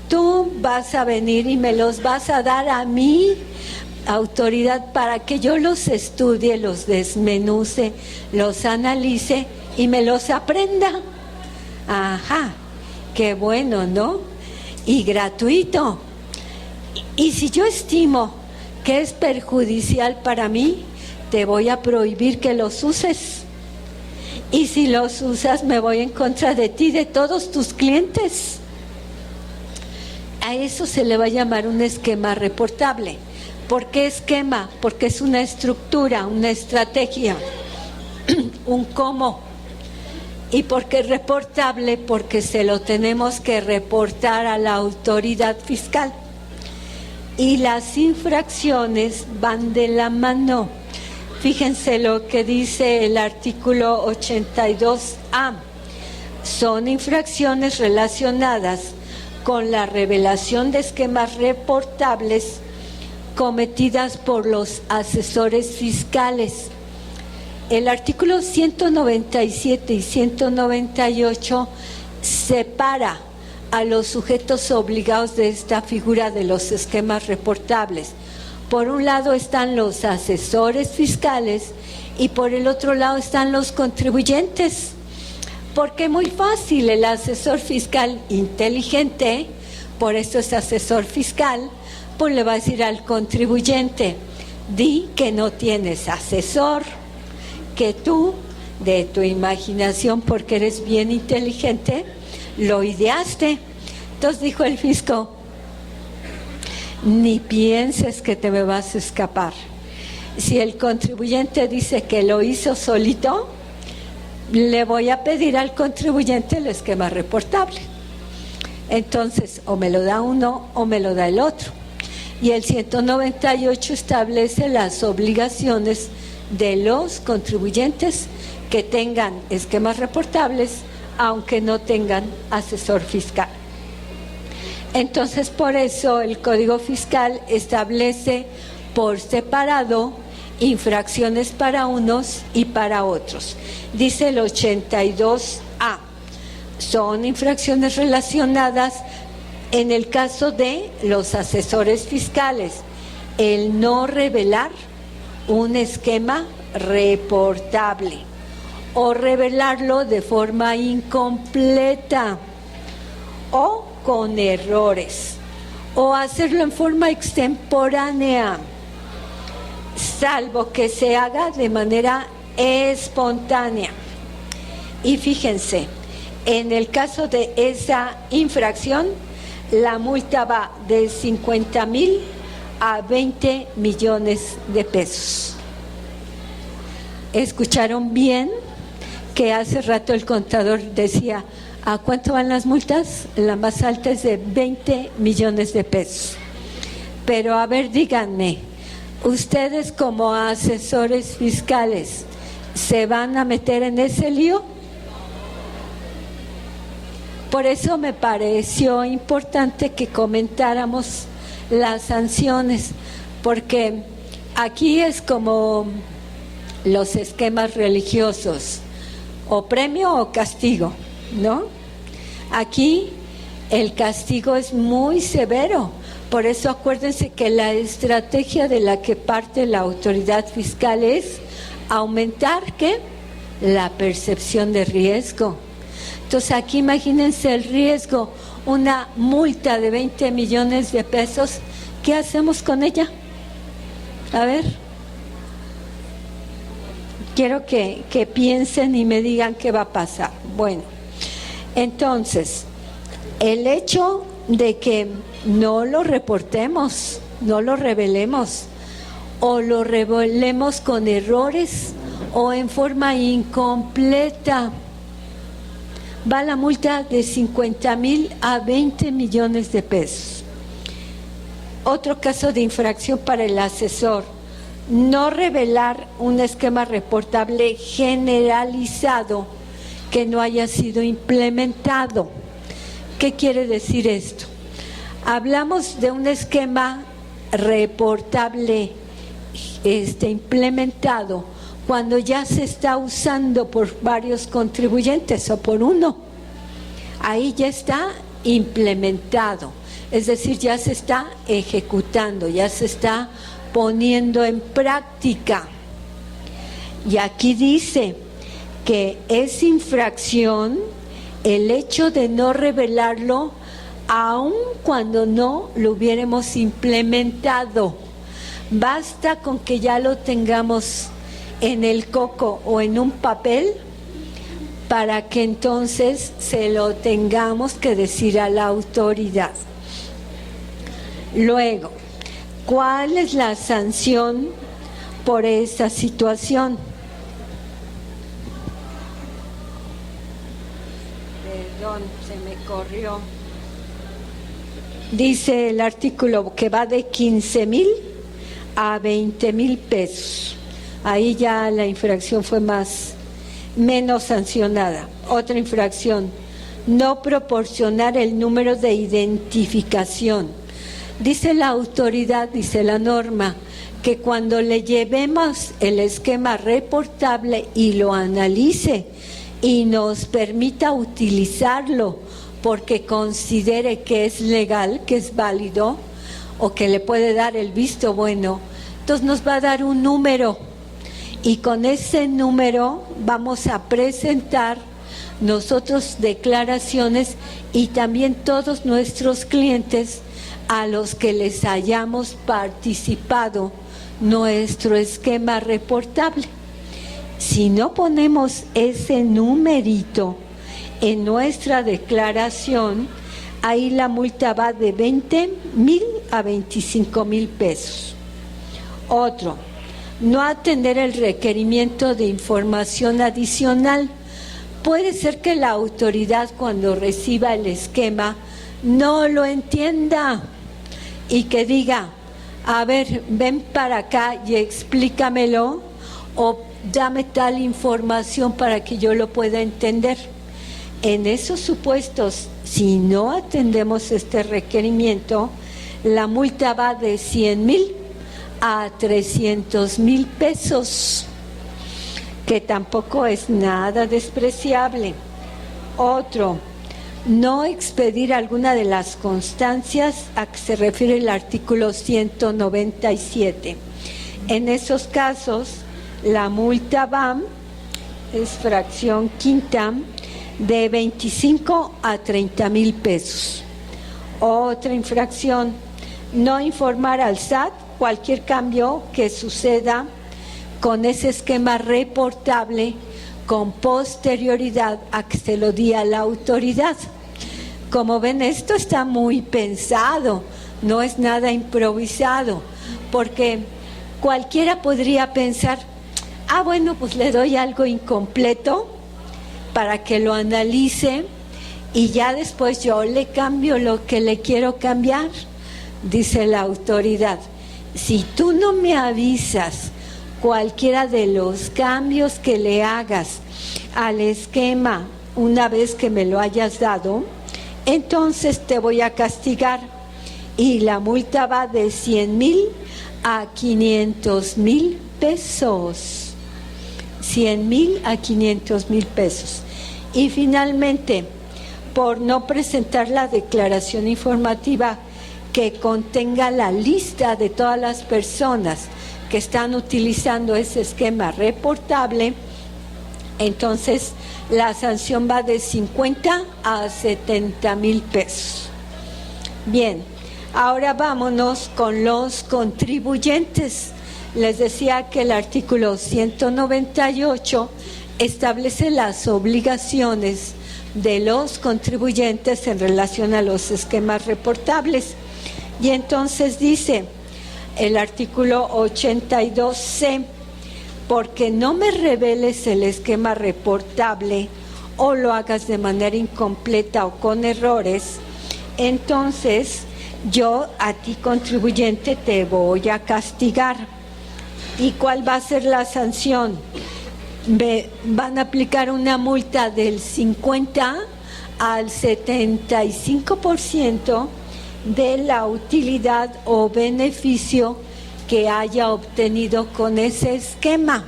tú vas a venir y me los vas a dar a mí, autoridad, para que yo los estudie, los desmenuce, los analice y me los aprenda. Ajá, qué bueno, ¿no? Y gratuito. Y si yo estimo que es perjudicial para mí, te voy a prohibir que los uses. Y si los usas, me voy en contra de ti, de todos tus clientes. A eso se le va a llamar un esquema reportable. ¿Por qué esquema? Porque es una estructura, una estrategia, un cómo. ¿Y por qué reportable? Porque se lo tenemos que reportar a la autoridad fiscal. Y las infracciones van de la mano. Fíjense lo que dice el artículo 82A. Son infracciones relacionadas con la revelación de esquemas reportables cometidas por los asesores fiscales. El artículo 197 y 198 separa a los sujetos obligados de esta figura de los esquemas reportables. Por un lado están los asesores fiscales y por el otro lado están los contribuyentes. Porque muy fácil, el asesor fiscal inteligente, por eso es asesor fiscal, pues le va a decir al contribuyente, di que no tienes asesor, que tú, de tu imaginación, porque eres bien inteligente, lo ideaste. Entonces dijo el fisco, ni pienses que te me vas a escapar. Si el contribuyente dice que lo hizo solito, le voy a pedir al contribuyente el esquema reportable. Entonces, o me lo da uno o me lo da el otro. Y el 198 establece las obligaciones de los contribuyentes que tengan esquemas reportables, aunque no tengan asesor fiscal. Entonces, por eso el Código Fiscal establece por separado infracciones para unos y para otros. Dice el 82A, son infracciones relacionadas en el caso de los asesores fiscales, el no revelar un esquema reportable o revelarlo de forma incompleta o con errores o hacerlo en forma extemporánea, salvo que se haga de manera espontánea. Y fíjense, en el caso de esa infracción, la multa va de 50,000 a 20 millones de pesos. ¿Escucharon bien? Que hace rato el contador decía, ¿a cuánto van las multas? La más alta es de 20 millones de pesos. Pero a ver, díganme, ¿ustedes como asesores fiscales se van a meter en ese lío? Por eso me pareció importante que comentáramos las sanciones, porque aquí es como los esquemas religiosos, o premio o castigo, ¿no? Aquí el castigo es muy severo. Por eso acuérdense que la estrategia de la que parte la autoridad fiscal es aumentar, ¿qué? La percepción de riesgo. Entonces aquí imagínense el riesgo, una multa de 20 millones de pesos, ¿qué hacemos con ella? A ver, quiero que piensen y me digan qué va a pasar. Bueno, entonces, el hecho de que no lo reportemos, no lo revelemos, o lo revelemos con errores o en forma incompleta, va la multa de 50,000 a 20 millones de pesos. Otro caso de infracción para el asesor, no revelar un esquema reportable generalizado que no haya sido implementado. ¿Qué quiere decir esto? Hablamos de un esquema reportable implementado cuando ya se está usando por varios contribuyentes o por uno. Ahí ya está implementado, es decir, ya se está ejecutando, ya se está poniendo en práctica. Y aquí dice que es infracción el hecho de no revelarlo aun cuando no lo hubiéramos implementado. Basta con que ya lo tengamos en el coco o en un papel para que entonces se lo tengamos que decir a la autoridad. Luego, ¿cuál es la sanción por esa situación? Perdón, se me corrió. Dice el artículo que va de 15,000 a 20,000 pesos. Ahí ya la infracción fue menos sancionada. Otra infracción, no proporcionar el número de identificación. Dice la autoridad, dice la norma, que cuando le llevemos el esquema reportable y lo analice y nos permita utilizarlo porque considere que es legal, que es válido o que le puede dar el visto bueno, entonces nos va a dar un número y con ese número vamos a presentar nosotros declaraciones y también todos nuestros clientes a los que les hayamos participado nuestro esquema reportable. Si no ponemos ese numerito en nuestra declaración, ahí la multa va de 20,000 a 25,000 pesos. Otro, no atender el requerimiento de información adicional. Puede ser que la autoridad cuando reciba el esquema no lo entienda y que diga, a ver, ven para acá y explícamelo o dame tal información para que yo lo pueda entender. En esos supuestos, si no atendemos este requerimiento, la multa va de 100,000 a 300,000 pesos, que tampoco es nada despreciable. Otro, no expedir alguna de las constancias a que se refiere el artículo 197. En esos casos, la multa va, es fracción quinta, de 25 a 30,000 pesos. Otra infracción, no informar al SAT cualquier cambio que suceda con ese esquema reportable con posterioridad a que se lo di a la autoridad. Como ven, esto está muy pensado, no es nada improvisado, porque cualquiera podría pensar, bueno, pues le doy algo incompleto para que lo analice y ya después yo le cambio lo que le quiero cambiar, dice la autoridad. Si tú no me avisas cualquiera de los cambios que le hagas al esquema una vez que me lo hayas dado, entonces te voy a castigar y la multa va de 100,000 a 500,000 pesos. 100,000 a 500,000 pesos. Y finalmente, por no presentar la declaración informativa que contenga la lista de todas las personas que están utilizando ese esquema reportable, entonces la sanción va de 50 a 70,000 pesos. Bien, ahora vámonos con los contribuyentes. Les decía que el artículo 198 establece las obligaciones de los contribuyentes en relación a los esquemas reportables. Y entonces dice el artículo 82C, porque no me reveles el esquema reportable o lo hagas de manera incompleta o con errores, entonces yo a ti contribuyente te voy a castigar. ¿Y cuál va a ser la sanción? Van a aplicar una multa del 50 al 75% de la utilidad o beneficio que haya obtenido con ese esquema.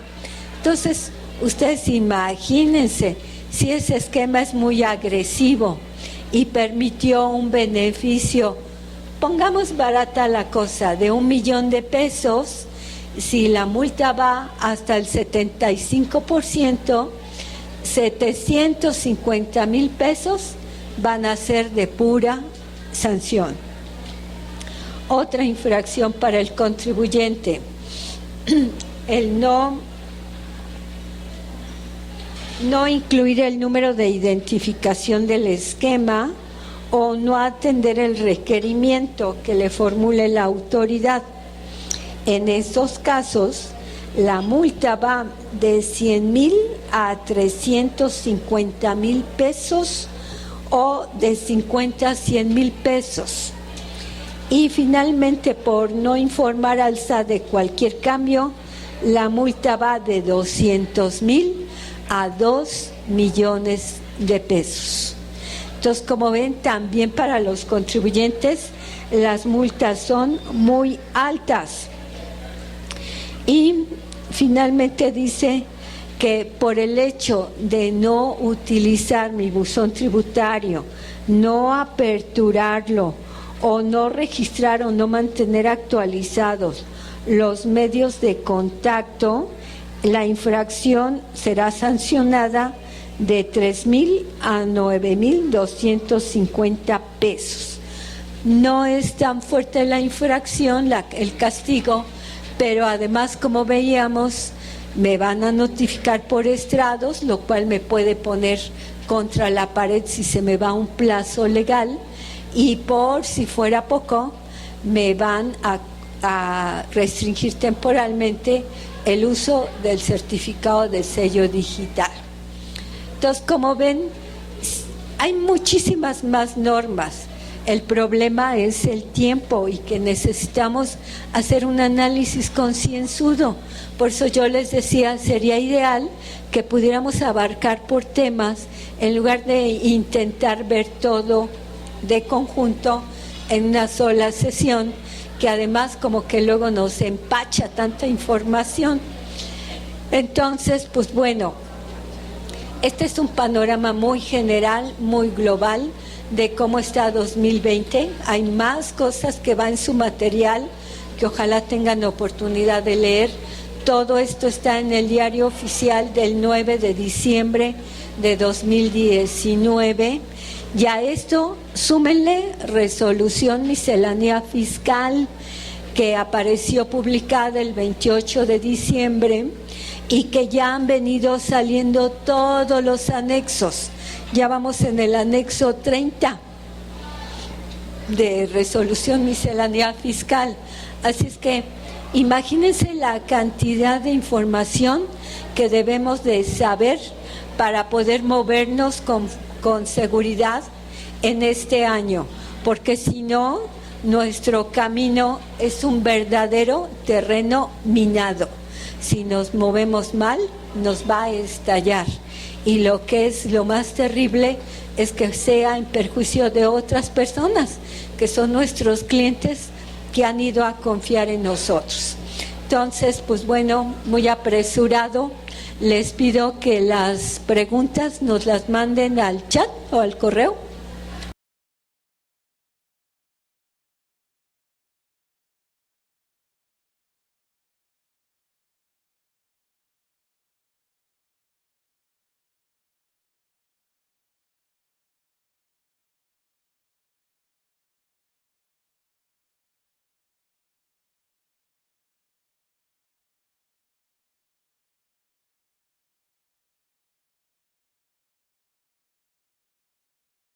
Entonces, ustedes imagínense, si ese esquema es muy agresivo y permitió un beneficio, pongamos barata la cosa, de 1,000,000 de pesos, si la multa va hasta el 75%, 750,000 pesos van a ser de pura sanción. Otra infracción para el contribuyente, el no incluir el número de identificación del esquema o no atender el requerimiento que le formule la autoridad. En estos casos, la multa va de 100,000 a 350,000 pesos o de 50 a 100,000 pesos. Y finalmente, por no informar al SAT de cualquier cambio, la multa va de 200,000 a 2 millones de pesos. Entonces, como ven, también para los contribuyentes las multas son muy altas. Y finalmente dice que por el hecho de no utilizar mi buzón tributario, no aperturarlo o no registrar o no mantener actualizados los medios de contacto, la infracción será sancionada de 3,000 a 9,250 pesos. No es tan fuerte la infracción, el castigo, pero además, como veíamos, me van a notificar por estrados, lo cual me puede poner contra la pared si se me va un plazo legal, y por si fuera poco, me van a restringir temporalmente el uso del certificado de sello digital. Entonces, como ven, hay muchísimas más normas. El problema es el tiempo y que necesitamos hacer un análisis concienzudo. Por eso yo les decía, sería ideal que pudiéramos abarcar por temas en lugar de intentar ver todo de conjunto en una sola sesión, que además como que luego nos empacha tanta información. Entonces, pues bueno, este es un panorama muy general, muy global de cómo está 2020. Hay más cosas que va en su material que ojalá tengan oportunidad de leer. Todo esto está en el diario oficial del 9 de diciembre de 2019. Y a esto súmenle resolución miscelánea fiscal que apareció publicada el 28 de diciembre y que ya han venido saliendo todos los anexos. Ya vamos en el anexo 30 de resolución miscelánea fiscal. Así es que imagínense la cantidad de información que debemos de saber para poder movernos con seguridad en este año, porque si no, nuestro camino es un verdadero terreno minado. Si nos movemos mal, nos va a estallar. Y lo que es lo más terrible es que sea en perjuicio de otras personas, que son nuestros clientes que han ido a confiar en nosotros. Entonces, pues bueno, muy apresurado, les pido que las preguntas nos las manden al chat o al correo